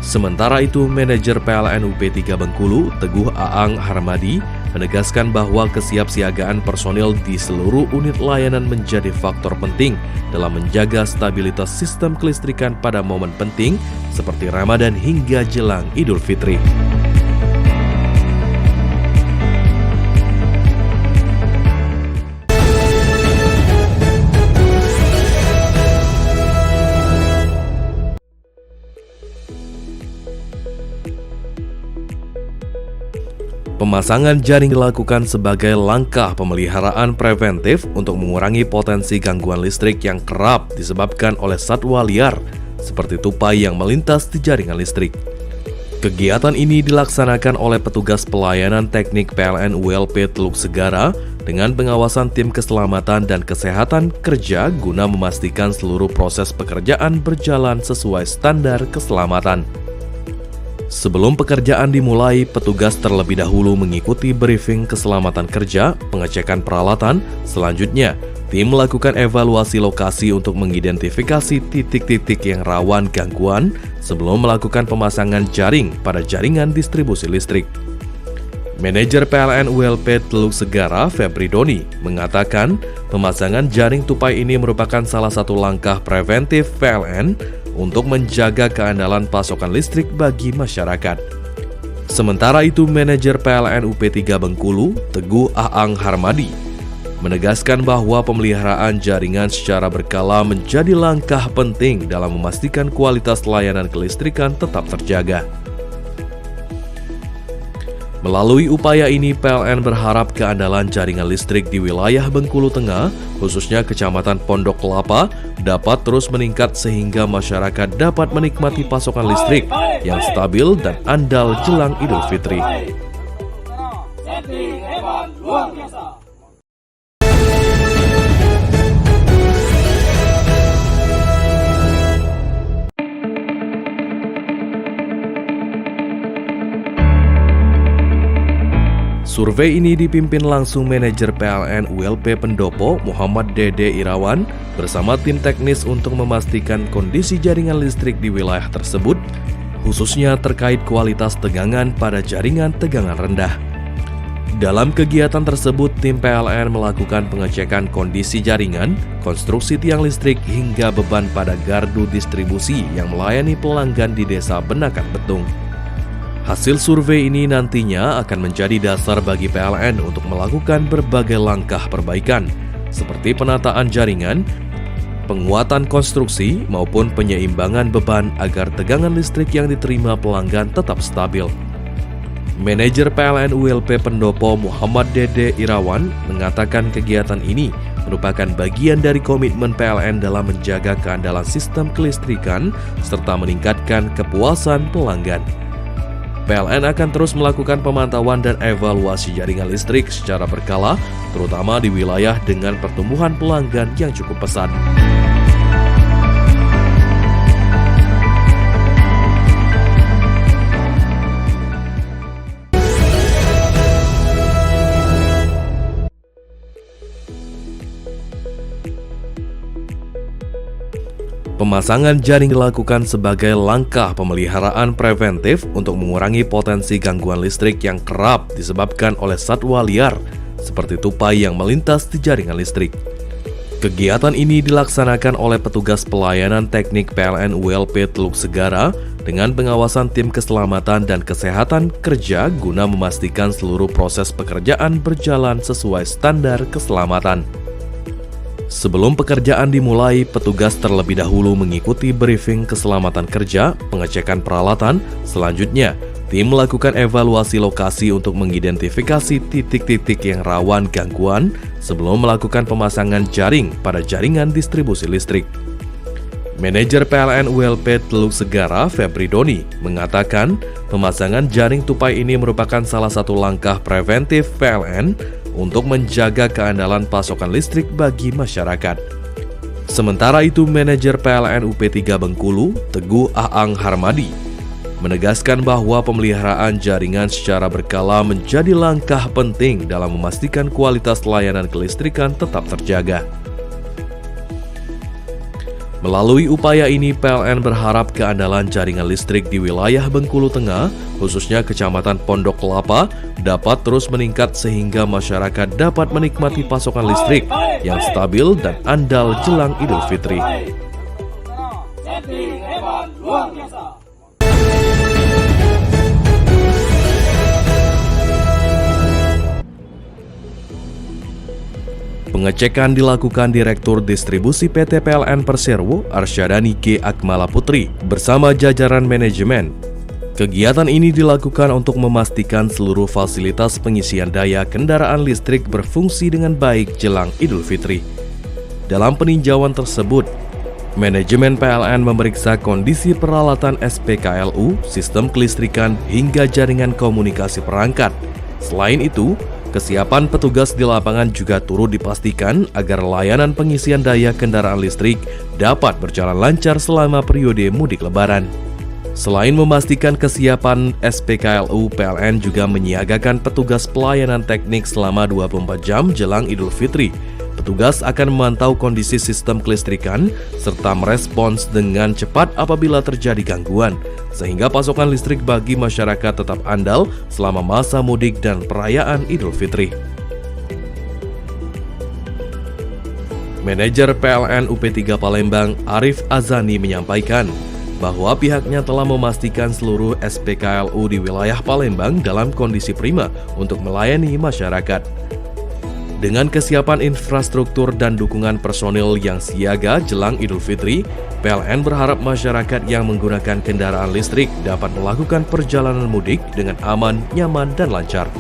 Sementara itu, manajer PLN UP3 Bengkulu, Teguh Aang Harmadi, menegaskan bahwa kesiapsiagaan personil di seluruh unit layanan menjadi faktor penting dalam menjaga stabilitas sistem kelistrikan pada momen penting seperti Ramadan hingga jelang Idul Fitri. Pemasangan jaring dilakukan sebagai langkah pemeliharaan preventif untuk mengurangi potensi gangguan listrik yang kerap disebabkan oleh satwa liar, seperti tupai yang melintas di jaringan listrik. Kegiatan ini dilaksanakan oleh petugas pelayanan teknik PLN ULP Teluk Segara dengan pengawasan tim keselamatan dan kesehatan kerja guna memastikan seluruh proses pekerjaan berjalan sesuai standar keselamatan. Sebelum pekerjaan dimulai, petugas terlebih dahulu mengikuti briefing keselamatan kerja, pengecekan peralatan. Selanjutnya, tim melakukan evaluasi lokasi untuk mengidentifikasi titik-titik yang rawan gangguan sebelum melakukan pemasangan jaring pada jaringan distribusi listrik. Manajer PLN ULP Teluk Segara, Febri Doni, mengatakan pemasangan jaring tupai ini merupakan salah satu langkah preventif PLN untuk menjaga keandalan pasokan listrik bagi masyarakat. Sementara itu, manajer PLN UP3 Bengkulu, Teguh Aang Harmadi, menegaskan bahwa pemeliharaan jaringan secara berkala menjadi langkah penting dalam memastikan kualitas layanan kelistrikan tetap terjaga. Melalui upaya ini, PLN berharap keandalan jaringan listrik di wilayah Bengkulu Tengah, khususnya Kecamatan Pondok Kelapa, dapat terus meningkat sehingga masyarakat dapat menikmati pasokan listrik yang stabil dan andal jelang Idul Fitri. Survei ini dipimpin langsung manajer PLN ULP Pendopo Muhammad Dede Irawan bersama tim teknis untuk memastikan kondisi jaringan listrik di wilayah tersebut, khususnya terkait kualitas tegangan pada jaringan tegangan rendah. Dalam kegiatan tersebut, tim PLN melakukan pengecekan kondisi jaringan, konstruksi tiang listrik hingga beban pada gardu distribusi yang melayani pelanggan di Desa Benakan Betung. Hasil survei ini nantinya akan menjadi dasar bagi PLN untuk melakukan berbagai langkah perbaikan, seperti penataan jaringan, penguatan konstruksi, maupun penyeimbangan beban agar tegangan listrik yang diterima pelanggan tetap stabil. Manajer PLN ULP Pendopo Muhammad Dede Irawan mengatakan kegiatan ini merupakan bagian dari komitmen PLN dalam menjaga keandalan sistem kelistrikan serta meningkatkan kepuasan pelanggan. PLN akan terus melakukan pemantauan dan evaluasi jaringan listrik secara berkala, terutama di wilayah dengan pertumbuhan pelanggan yang cukup pesat. Pemasangan jaring dilakukan sebagai langkah pemeliharaan preventif untuk mengurangi potensi gangguan listrik yang kerap disebabkan oleh satwa liar, seperti tupai yang melintas di jaringan listrik. Kegiatan ini dilaksanakan oleh petugas pelayanan teknik PLN ULP Teluk Segara dengan pengawasan tim keselamatan dan kesehatan kerja guna memastikan seluruh proses pekerjaan berjalan sesuai standar keselamatan. Sebelum pekerjaan dimulai, petugas terlebih dahulu mengikuti briefing keselamatan kerja, pengecekan peralatan. Selanjutnya, tim melakukan evaluasi lokasi untuk mengidentifikasi titik-titik yang rawan gangguan sebelum melakukan pemasangan jaring pada jaringan distribusi listrik. Manajer PLN ULP Teluk Segara, Febri Doni, mengatakan pemasangan jaring tupai ini merupakan salah satu langkah preventif PLN untuk menjaga keandalan pasokan listrik bagi masyarakat. Sementara itu, Manajer PLN UP3 Bengkulu, Teguh Aang Harmadi, menegaskan bahwa pemeliharaan jaringan secara berkala menjadi langkah penting dalam memastikan kualitas layanan kelistrikan tetap terjaga. Melalui upaya ini, PLN berharap keandalan jaringan listrik di wilayah Bengkulu Tengah, khususnya Kecamatan Pondok Kelapa, dapat terus meningkat sehingga masyarakat dapat menikmati pasokan listrik yang stabil dan andal jelang Idul Fitri. Pengecekan dilakukan Direktur Distribusi PT PLN Persero, Arsyadani G. Akmala Putri, bersama jajaran manajemen. Kegiatan ini dilakukan untuk memastikan seluruh fasilitas pengisian daya kendaraan listrik berfungsi dengan baik jelang Idul Fitri. Dalam peninjauan tersebut, manajemen PLN memeriksa kondisi peralatan SPKLU, sistem kelistrikan, hingga jaringan komunikasi perangkat. Selain itu, kesiapan petugas di lapangan juga turut dipastikan agar layanan pengisian daya kendaraan listrik dapat berjalan lancar selama periode mudik Lebaran. Selain memastikan kesiapan SPKLU, PLN juga menyiagakan petugas pelayanan teknik selama 24 jam jelang Idul Fitri. Petugas akan memantau kondisi sistem kelistrikan serta merespons dengan cepat apabila terjadi gangguan, sehingga pasokan listrik bagi masyarakat tetap andal selama masa mudik dan perayaan Idul Fitri. Manajer PLN UP3 Palembang, Arif Azani, menyampaikan bahwa pihaknya telah memastikan seluruh SPKLU di wilayah Palembang dalam kondisi prima untuk melayani masyarakat. Dengan kesiapan infrastruktur dan dukungan personil yang siaga jelang Idul Fitri, PLN berharap masyarakat yang menggunakan kendaraan listrik dapat melakukan perjalanan mudik dengan aman, nyaman, dan lancar.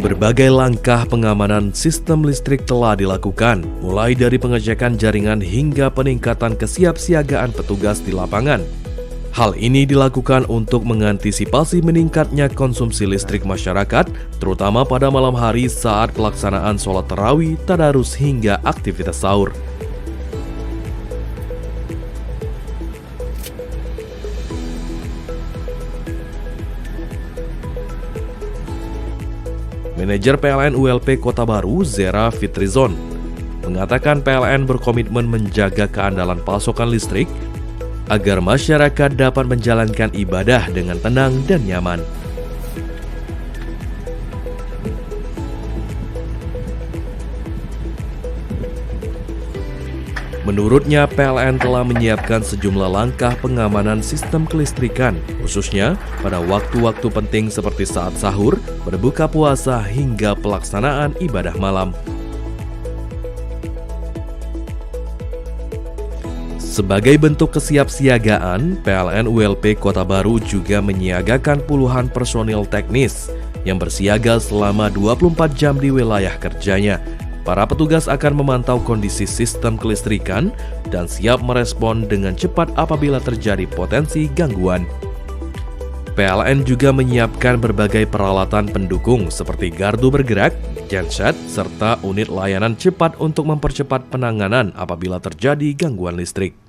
Berbagai langkah pengamanan sistem listrik telah dilakukan, mulai dari pengecekan jaringan hingga peningkatan kesiapsiagaan petugas di lapangan. Hal ini dilakukan untuk mengantisipasi meningkatnya konsumsi listrik masyarakat, terutama pada malam hari saat pelaksanaan sholat tarawih, tadarus, hingga aktivitas sahur. Manajer PLN ULP Kota Baru, Zera Fitrizon, mengatakan PLN berkomitmen menjaga keandalan pasokan listrik agar masyarakat dapat menjalankan ibadah dengan tenang dan nyaman. Menurutnya, PLN telah menyiapkan sejumlah langkah pengamanan sistem kelistrikan, khususnya pada waktu-waktu penting seperti saat sahur, berbuka puasa, hingga pelaksanaan ibadah malam. Sebagai bentuk kesiapsiagaan, PLN ULP Kota Baru juga menyiagakan puluhan personil teknis yang bersiaga selama 24 jam di wilayah kerjanya. Para petugas akan memantau kondisi sistem kelistrikan dan siap merespon dengan cepat apabila terjadi potensi gangguan. PLN juga menyiapkan berbagai peralatan pendukung seperti gardu bergerak, genset, serta unit layanan cepat untuk mempercepat penanganan apabila terjadi gangguan listrik.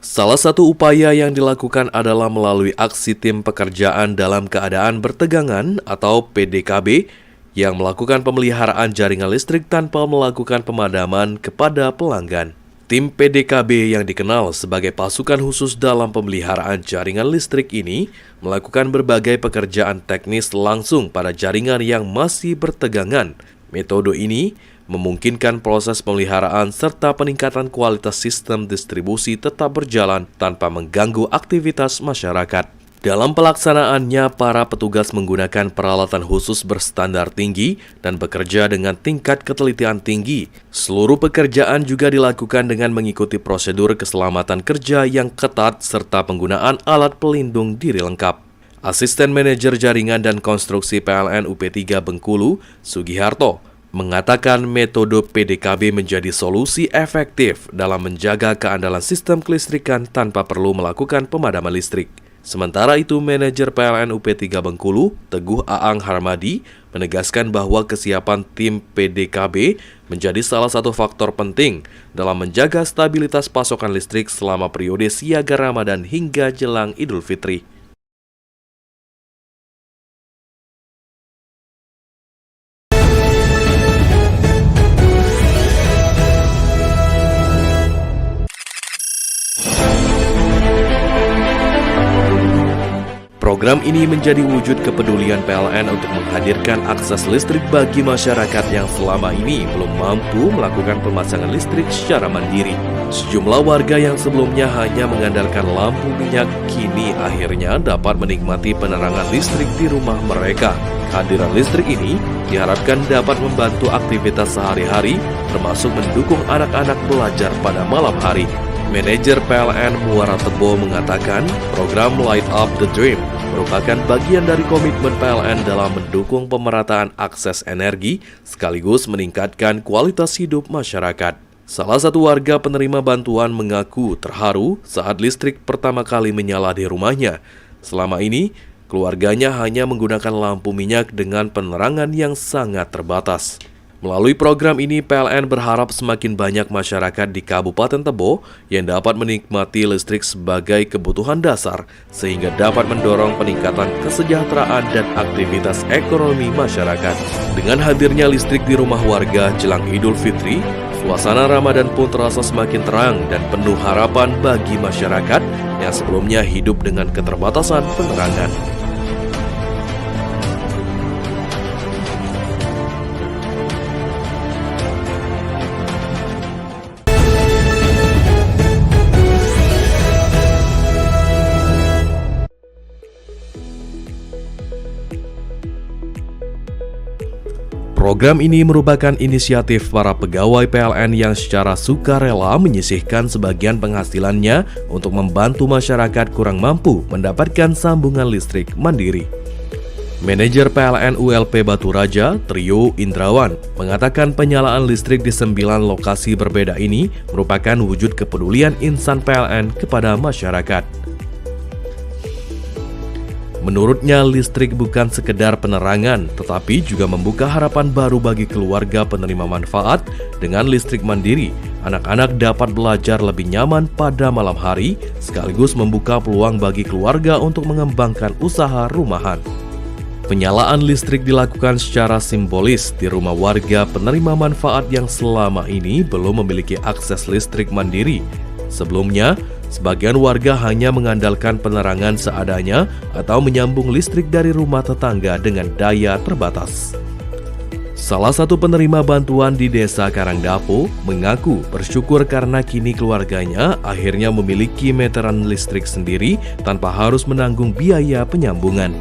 Salah satu upaya yang dilakukan adalah melalui aksi tim pekerjaan dalam keadaan bertegangan atau PDKB yang melakukan pemeliharaan jaringan listrik tanpa melakukan pemadaman kepada pelanggan. Tim PDKB yang dikenal sebagai pasukan khusus dalam pemeliharaan jaringan listrik ini melakukan berbagai pekerjaan teknis langsung pada jaringan yang masih bertegangan. Metode ini memungkinkan proses pemeliharaan serta peningkatan kualitas sistem distribusi tetap berjalan tanpa mengganggu aktivitas masyarakat. Dalam pelaksanaannya, para petugas menggunakan peralatan khusus berstandar tinggi dan bekerja dengan tingkat ketelitian tinggi. Seluruh pekerjaan juga dilakukan dengan mengikuti prosedur keselamatan kerja yang ketat serta penggunaan alat pelindung diri lengkap. Asisten Manajer Jaringan dan Konstruksi PLN UP3 Bengkulu, Sugiharto, mengatakan metode PDKB menjadi solusi efektif dalam menjaga keandalan sistem kelistrikan tanpa perlu melakukan pemadaman listrik. Sementara itu, Manajer PLN UP3 Bengkulu, Teguh Aang Harmadi, menegaskan bahwa kesiapan tim PDKB menjadi salah satu faktor penting dalam menjaga stabilitas pasokan listrik selama periode siaga Ramadan hingga jelang Idul Fitri. Program ini menjadi wujud kepedulian PLN untuk menghadirkan akses listrik bagi masyarakat yang selama ini belum mampu melakukan pemasangan listrik secara mandiri. Sejumlah warga yang sebelumnya hanya mengandalkan lampu minyak kini akhirnya dapat menikmati penerangan listrik di rumah mereka. Kehadiran listrik ini diharapkan dapat membantu aktivitas sehari-hari, termasuk mendukung anak-anak belajar pada malam hari. Manajer PLN Muara Tebo mengatakan program Light Up the Dream merupakan bagian dari komitmen PLN dalam mendukung pemerataan akses energi sekaligus meningkatkan kualitas hidup masyarakat. Salah satu warga penerima bantuan mengaku terharu saat listrik pertama kali menyala di rumahnya. Selama ini, keluarganya hanya menggunakan lampu minyak dengan penerangan yang sangat terbatas. Melalui program ini, PLN berharap semakin banyak masyarakat di Kabupaten Tebo yang dapat menikmati listrik sebagai kebutuhan dasar, sehingga dapat mendorong peningkatan kesejahteraan dan aktivitas ekonomi masyarakat. Dengan hadirnya listrik di rumah warga jelang Idul Fitri, suasana Ramadan pun terasa semakin terang dan penuh harapan bagi masyarakat yang sebelumnya hidup dengan keterbatasan penerangan. Program ini merupakan inisiatif para pegawai PLN yang secara sukarela menyisihkan sebagian penghasilannya untuk membantu masyarakat kurang mampu mendapatkan sambungan listrik mandiri. Manajer PLN ULP Batu Raja, Trio Indrawan, mengatakan penyalaan listrik di 9 lokasi berbeda ini merupakan wujud kepedulian insan PLN kepada masyarakat. Menurutnya, listrik bukan sekedar penerangan, tetapi juga membuka harapan baru bagi keluarga penerima manfaat. Dengan listrik mandiri, anak-anak dapat belajar lebih nyaman pada malam hari, sekaligus membuka peluang bagi keluarga untuk mengembangkan usaha rumahan. Penyalaan listrik dilakukan secara simbolis di rumah warga penerima manfaat yang selama ini belum memiliki akses listrik mandiri. Sebelumnya, sebagian warga hanya mengandalkan penerangan seadanya atau menyambung listrik dari rumah tetangga dengan daya terbatas. Salah satu penerima bantuan di Desa Karangdapo mengaku bersyukur karena kini keluarganya akhirnya memiliki meteran listrik sendiri tanpa harus menanggung biaya penyambungan.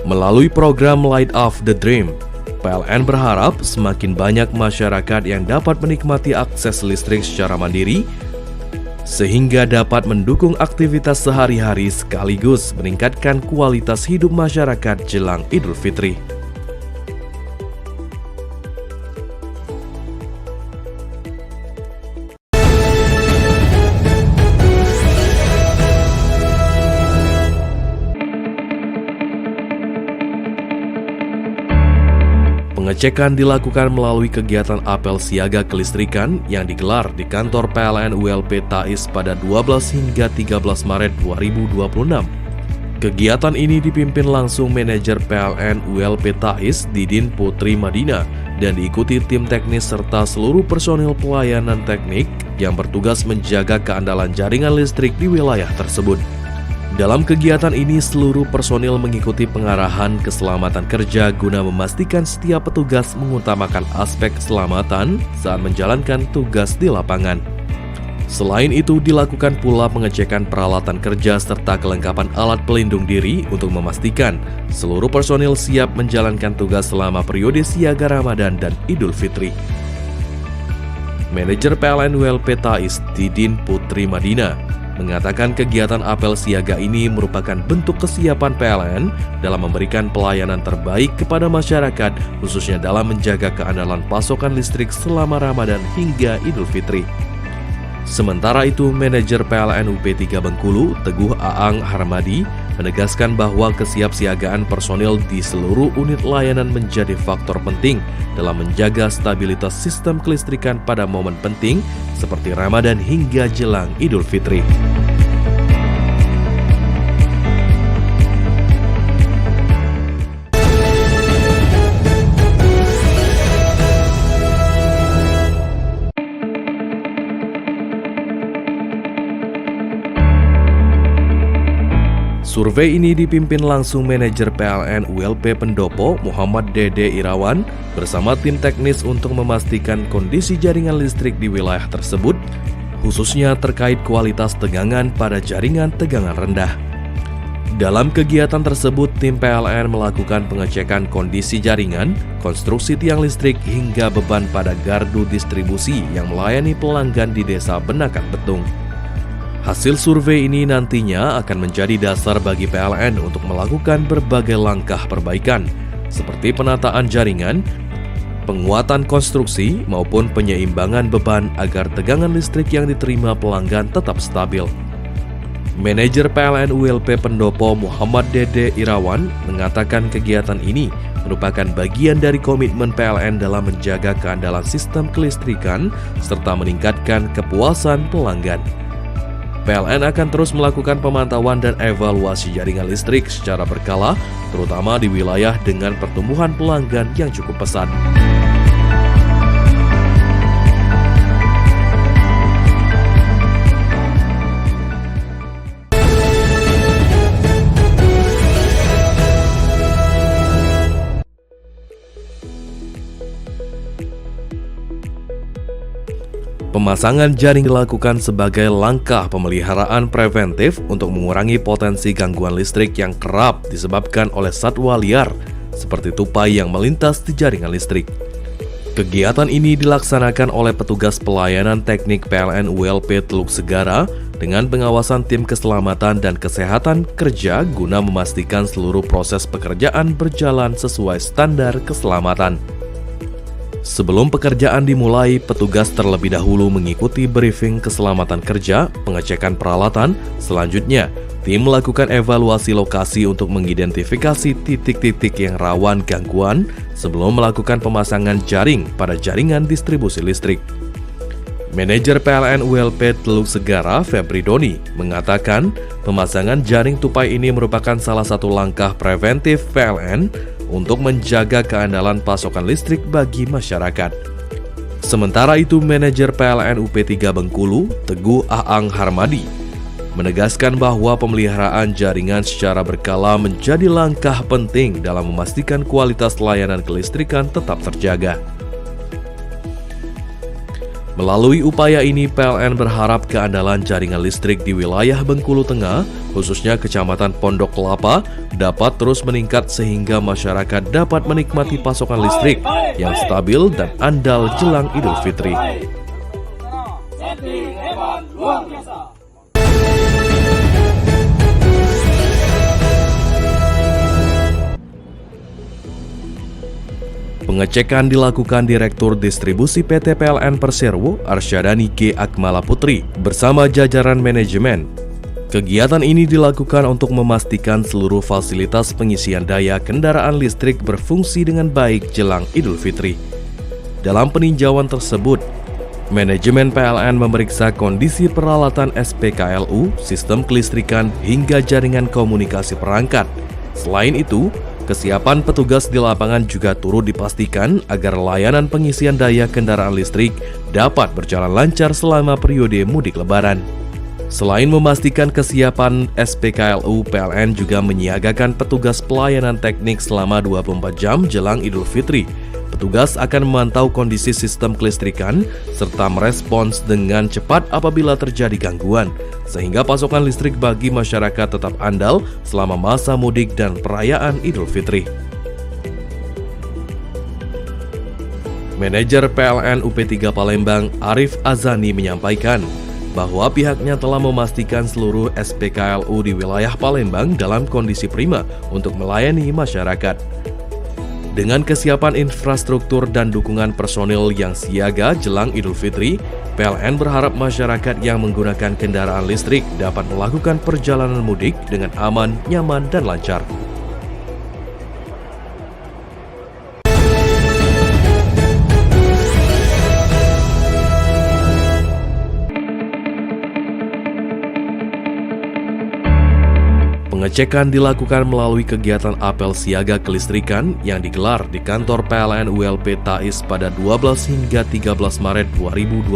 Melalui program Light Up the Dream, PLN berharap semakin banyak masyarakat yang dapat menikmati akses listrik secara mandiri, sehingga dapat mendukung aktivitas sehari-hari sekaligus meningkatkan kualitas hidup masyarakat jelang Idul Fitri. Pengecekan dilakukan melalui kegiatan apel siaga kelistrikan yang digelar di kantor PLN ULP TAIS pada 12 hingga 13 Maret 2026. Kegiatan ini dipimpin langsung manajer PLN ULP TAIS Didin Putri Madina dan diikuti tim teknis serta seluruh personil pelayanan teknik yang bertugas menjaga keandalan jaringan listrik di wilayah tersebut. Dalam kegiatan ini, seluruh personil mengikuti pengarahan keselamatan kerja guna memastikan setiap petugas mengutamakan aspek keselamatan saat menjalankan tugas di lapangan. Selain itu, dilakukan pula pengecekan peralatan kerja serta kelengkapan alat pelindung diri untuk memastikan seluruh personil siap menjalankan tugas selama periode siaga Ramadan dan Idul Fitri. Manajer PLN ULP TAIS Didin Putri Madina mengatakan kegiatan apel siaga ini merupakan bentuk kesiapan PLN dalam memberikan pelayanan terbaik kepada masyarakat, khususnya dalam menjaga keandalan pasokan listrik selama Ramadan hingga Idul Fitri. Sementara itu, manajer PLN UP3 Bengkulu, Teguh Aang Harmadi, menegaskan bahwa kesiapsiagaan personil di seluruh unit layanan menjadi faktor penting dalam menjaga stabilitas sistem kelistrikan pada momen penting seperti Ramadan hingga jelang Idul Fitri. Survei ini dipimpin langsung manajer PLN ULP Pendopo Muhammad Dede Irawan bersama tim teknis untuk memastikan kondisi jaringan listrik di wilayah tersebut, khususnya terkait kualitas tegangan pada jaringan tegangan rendah. Dalam kegiatan tersebut, tim PLN melakukan pengecekan kondisi jaringan, konstruksi tiang listrik hingga beban pada gardu distribusi yang melayani pelanggan di Desa Benakan Betung. Hasil survei ini nantinya akan menjadi dasar bagi PLN untuk melakukan berbagai langkah perbaikan, seperti penataan jaringan, penguatan konstruksi, maupun penyeimbangan beban agar tegangan listrik yang diterima pelanggan tetap stabil. Manajer PLN ULP Pendopo Muhammad Dede Irawan mengatakan kegiatan ini merupakan bagian dari komitmen PLN dalam menjaga keandalan sistem kelistrikan serta meningkatkan kepuasan pelanggan. PLN akan terus melakukan pemantauan dan evaluasi jaringan listrik secara berkala, terutama di wilayah dengan pertumbuhan pelanggan yang cukup pesat. Pemasangan jaring dilakukan sebagai langkah pemeliharaan preventif untuk mengurangi potensi gangguan listrik yang kerap disebabkan oleh satwa liar, seperti tupai yang melintas di jaringan listrik. Kegiatan ini dilaksanakan oleh petugas pelayanan teknik PLN ULP Teluk Segara dengan pengawasan tim keselamatan dan kesehatan kerja guna memastikan seluruh proses pekerjaan berjalan sesuai standar keselamatan. Sebelum pekerjaan dimulai, petugas terlebih dahulu mengikuti briefing keselamatan kerja, pengecekan peralatan. Selanjutnya, tim melakukan evaluasi lokasi untuk mengidentifikasi titik-titik yang rawan gangguan sebelum melakukan pemasangan jaring pada jaringan distribusi listrik. Manajer PLN ULP Teluk Segara, Febri Doni, mengatakan pemasangan jaring tupai ini merupakan salah satu langkah preventif PLN untuk menjaga keandalan pasokan listrik bagi masyarakat. Sementara itu, manajer PLN UP3 Bengkulu, Teguh Aang Harmadi, menegaskan bahwa pemeliharaan jaringan secara berkala menjadi langkah penting dalam memastikan kualitas layanan kelistrikan tetap terjaga. Melalui upaya ini, PLN berharap keandalan jaringan listrik di wilayah Bengkulu Tengah, khususnya Kecamatan Pondok Kelapa, dapat terus meningkat sehingga masyarakat dapat menikmati pasokan listrik yang stabil dan andal jelang Idul Fitri. Pengecekan dilakukan Direktur Distribusi PT PLN Persero, Arsyadani G. Akmala Putri, bersama jajaran manajemen. Kegiatan ini dilakukan untuk memastikan seluruh fasilitas pengisian daya kendaraan listrik berfungsi dengan baik jelang Idul Fitri. Dalam peninjauan tersebut, manajemen PLN memeriksa kondisi peralatan SPKLU, sistem kelistrikan, hingga jaringan komunikasi perangkat. Selain itu, kesiapan petugas di lapangan juga turut dipastikan agar layanan pengisian daya kendaraan listrik dapat berjalan lancar selama periode mudik Lebaran. Selain memastikan kesiapan SPKLU, PLN juga menyiagakan petugas pelayanan teknik selama 24 jam jelang Idul Fitri. Petugas akan memantau kondisi sistem kelistrikan serta merespons dengan cepat apabila terjadi gangguan, sehingga pasokan listrik bagi masyarakat tetap andal selama masa mudik dan perayaan Idul Fitri. Manajer PLN UP3 Palembang, Arif Azani, menyampaikan bahwa pihaknya telah memastikan seluruh SPKLU di wilayah Palembang dalam kondisi prima untuk melayani masyarakat. Dengan kesiapan infrastruktur dan dukungan personil yang siaga jelang Idul Fitri, PLN berharap masyarakat yang menggunakan kendaraan listrik dapat melakukan perjalanan mudik dengan aman, nyaman, dan lancar. Pengecekan dilakukan melalui kegiatan apel siaga kelistrikan yang digelar di kantor PLN ULP Tais pada 12 hingga 13 Maret 2026.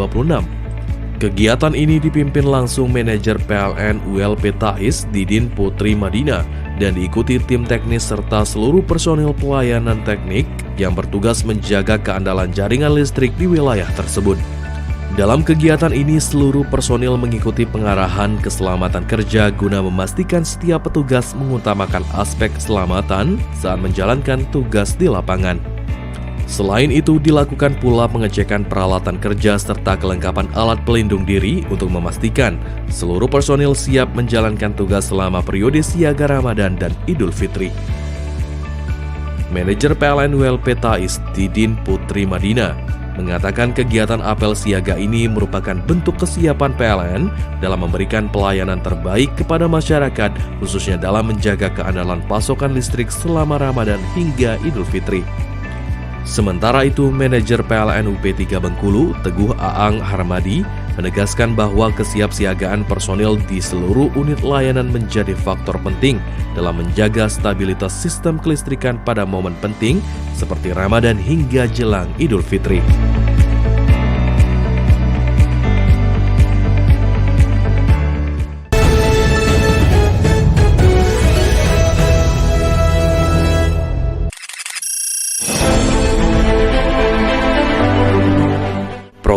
Kegiatan ini dipimpin langsung manajer PLN ULP Tais, Didin Putri Madina, dan diikuti tim teknis serta seluruh personil pelayanan teknik yang bertugas menjaga keandalan jaringan listrik di wilayah tersebut. Dalam kegiatan ini, seluruh personil mengikuti pengarahan keselamatan kerja guna memastikan setiap petugas mengutamakan aspek keselamatan saat menjalankan tugas di lapangan. Selain itu, dilakukan pula pengecekan peralatan kerja serta kelengkapan alat pelindung diri untuk memastikan seluruh personil siap menjalankan tugas selama periode siaga Ramadan dan Idul Fitri. Manajer PLN ULP Tais, Didin Putri Madina, mengatakan kegiatan apel siaga ini merupakan bentuk kesiapan PLN dalam memberikan pelayanan terbaik kepada masyarakat, khususnya dalam menjaga keandalan pasokan listrik selama Ramadan hingga Idul Fitri. Sementara itu, manajer PLN UP3 Bengkulu, Teguh Aang Harmadi, menegaskan bahwa kesiapsiagaan personil di seluruh unit layanan menjadi faktor penting dalam menjaga stabilitas sistem kelistrikan pada momen penting seperti Ramadan hingga jelang Idul Fitri.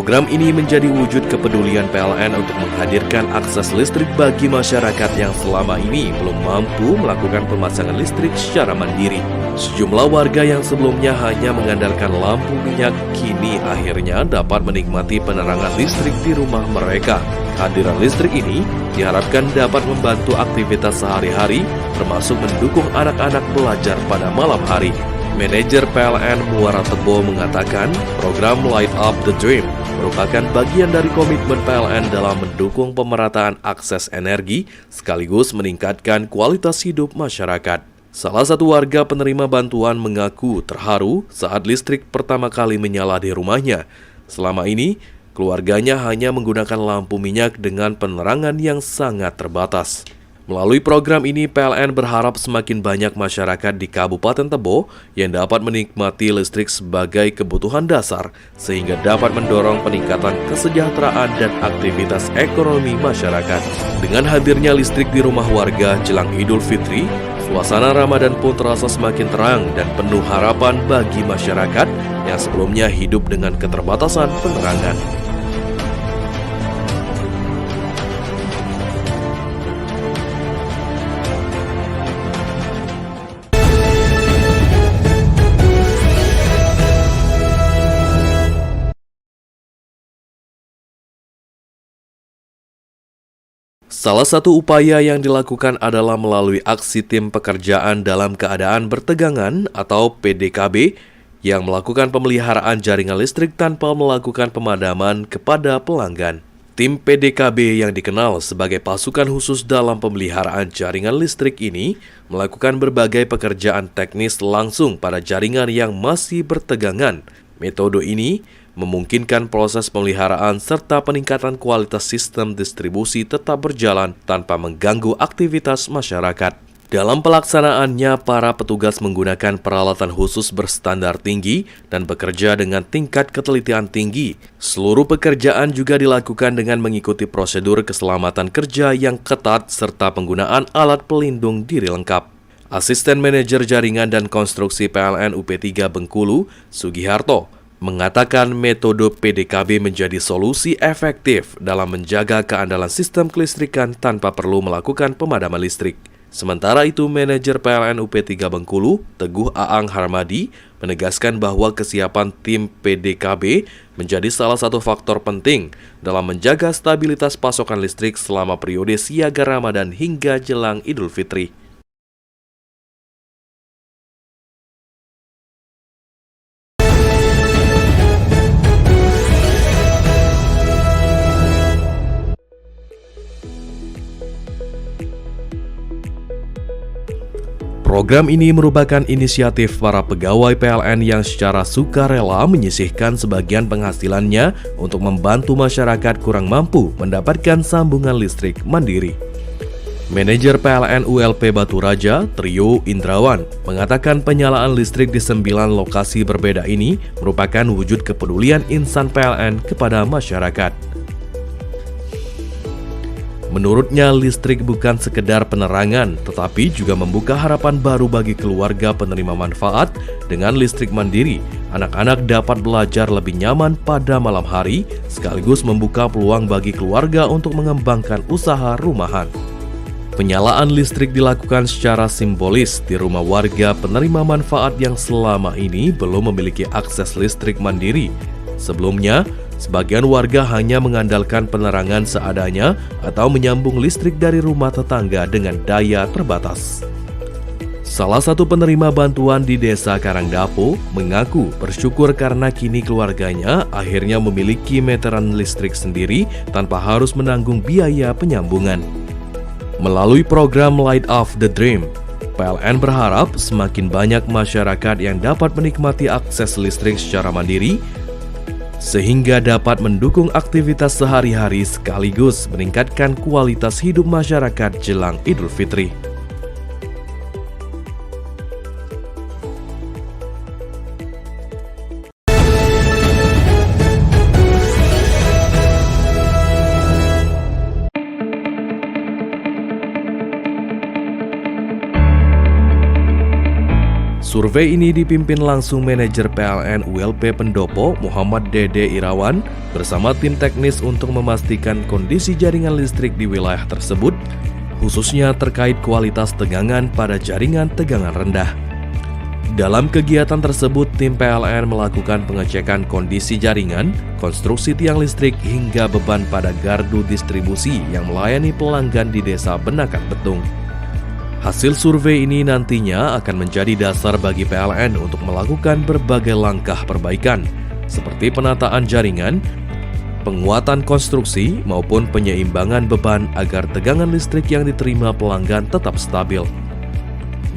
Program ini menjadi wujud kepedulian PLN untuk menghadirkan akses listrik bagi masyarakat yang selama ini belum mampu melakukan pemasangan listrik secara mandiri. Sejumlah warga yang sebelumnya hanya mengandalkan lampu minyak kini akhirnya dapat menikmati penerangan listrik di rumah mereka. Kehadiran listrik ini diharapkan dapat membantu aktivitas sehari-hari, termasuk mendukung anak-anak belajar pada malam hari. Manajer PLN Muara Tebo mengatakan program Light Up the Dream merupakan bagian dari komitmen PLN dalam mendukung pemerataan akses energi sekaligus meningkatkan kualitas hidup masyarakat. Salah satu warga penerima bantuan mengaku terharu saat listrik pertama kali menyala di rumahnya. Selama ini, keluarganya hanya menggunakan lampu minyak dengan penerangan yang sangat terbatas. Melalui program ini, PLN berharap semakin banyak masyarakat di Kabupaten Tebo yang dapat menikmati listrik sebagai kebutuhan dasar, sehingga dapat mendorong peningkatan kesejahteraan dan aktivitas ekonomi masyarakat. Dengan hadirnya listrik di rumah warga jelang Idul Fitri, suasana Ramadan pun terasa semakin terang dan penuh harapan bagi masyarakat yang sebelumnya hidup dengan keterbatasan penerangan. Salah satu upaya yang dilakukan adalah melalui aksi tim pekerjaan dalam keadaan bertegangan atau PDKB yang melakukan pemeliharaan jaringan listrik tanpa melakukan pemadaman kepada pelanggan. Tim PDKB yang dikenal sebagai pasukan khusus dalam pemeliharaan jaringan listrik ini melakukan berbagai pekerjaan teknis langsung pada jaringan yang masih bertegangan. Metode ini memungkinkan proses pemeliharaan serta peningkatan kualitas sistem distribusi tetap berjalan tanpa mengganggu aktivitas masyarakat. Dalam pelaksanaannya, para petugas menggunakan peralatan khusus berstandar tinggi dan bekerja dengan tingkat ketelitian tinggi. Seluruh pekerjaan juga dilakukan dengan mengikuti prosedur keselamatan kerja yang ketat serta penggunaan alat pelindung diri lengkap. Asisten Manajer Jaringan dan Konstruksi PLN UP3 Bengkulu, Sugiharto, mengatakan metode PDKB menjadi solusi efektif dalam menjaga keandalan sistem kelistrikan tanpa perlu melakukan pemadaman listrik. Sementara itu, Manajer PLN UP3 Bengkulu, Teguh Aang Harmadi, menegaskan bahwa kesiapan tim PDKB menjadi salah satu faktor penting dalam menjaga stabilitas pasokan listrik selama periode siaga Ramadan hingga jelang Idul Fitri. Program ini merupakan inisiatif para pegawai PLN yang secara sukarela menyisihkan sebagian penghasilannya untuk membantu masyarakat kurang mampu mendapatkan sambungan listrik mandiri. Manajer PLN ULP Batu Raja, Trio Indrawan, mengatakan penyalaan listrik di 9 lokasi berbeda ini merupakan wujud kepedulian insan PLN kepada masyarakat. Menurutnya, listrik bukan sekedar penerangan, tetapi juga membuka harapan baru bagi keluarga penerima manfaat. Dengan listrik mandiri, anak-anak dapat belajar lebih nyaman pada malam hari, sekaligus membuka peluang bagi keluarga untuk mengembangkan usaha rumahan. Penyalaan listrik dilakukan secara simbolis di rumah warga penerima manfaat yang selama ini belum memiliki akses listrik mandiri. Sebelumnya, sebagian warga hanya mengandalkan penerangan seadanya atau menyambung listrik dari rumah tetangga dengan daya terbatas. Salah satu penerima bantuan di Desa Karangdapo mengaku bersyukur karena kini keluarganya akhirnya memiliki meteran listrik sendiri tanpa harus menanggung biaya penyambungan. Melalui program Light Up the Dream, PLN berharap semakin banyak masyarakat yang dapat menikmati akses listrik secara mandiri sehingga dapat mendukung aktivitas sehari-hari sekaligus meningkatkan kualitas hidup masyarakat jelang Idul Fitri. Survei ini dipimpin langsung Manajer PLN ULP Pendopo Muhammad Dede Irawan bersama tim teknis untuk memastikan kondisi jaringan listrik di wilayah tersebut, khususnya terkait kualitas tegangan pada jaringan tegangan rendah. Dalam kegiatan tersebut, tim PLN melakukan pengecekan kondisi jaringan, konstruksi tiang listrik hingga beban pada gardu distribusi yang melayani pelanggan di Desa Benakat Betung. Hasil survei ini nantinya akan menjadi dasar bagi PLN untuk melakukan berbagai langkah perbaikan, seperti penataan jaringan, penguatan konstruksi, maupun penyeimbangan beban agar tegangan listrik yang diterima pelanggan tetap stabil.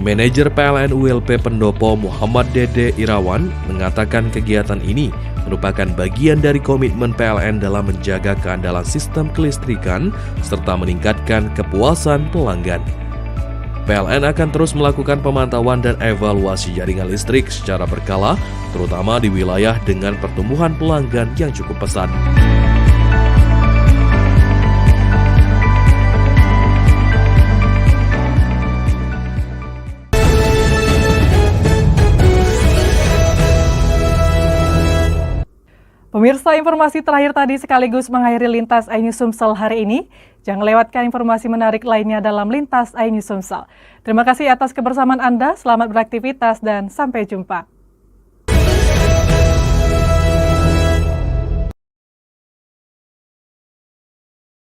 Manajer PLN ULP Pendopo Muhammad Dede Irawan mengatakan kegiatan ini merupakan bagian dari komitmen PLN dalam menjaga keandalan sistem kelistrikan serta meningkatkan kepuasan pelanggan. PLN akan terus melakukan pemantauan dan evaluasi jaringan listrik secara berkala, terutama di wilayah dengan pertumbuhan pelanggan yang cukup pesat. Pemirsa, informasi terakhir tadi sekaligus mengakhiri Lintas iNews Sumsel hari ini. Jangan lewatkan informasi menarik lainnya dalam Lintas iNews Sumsel. Terima kasih atas kebersamaan Anda, selamat beraktivitas dan sampai jumpa.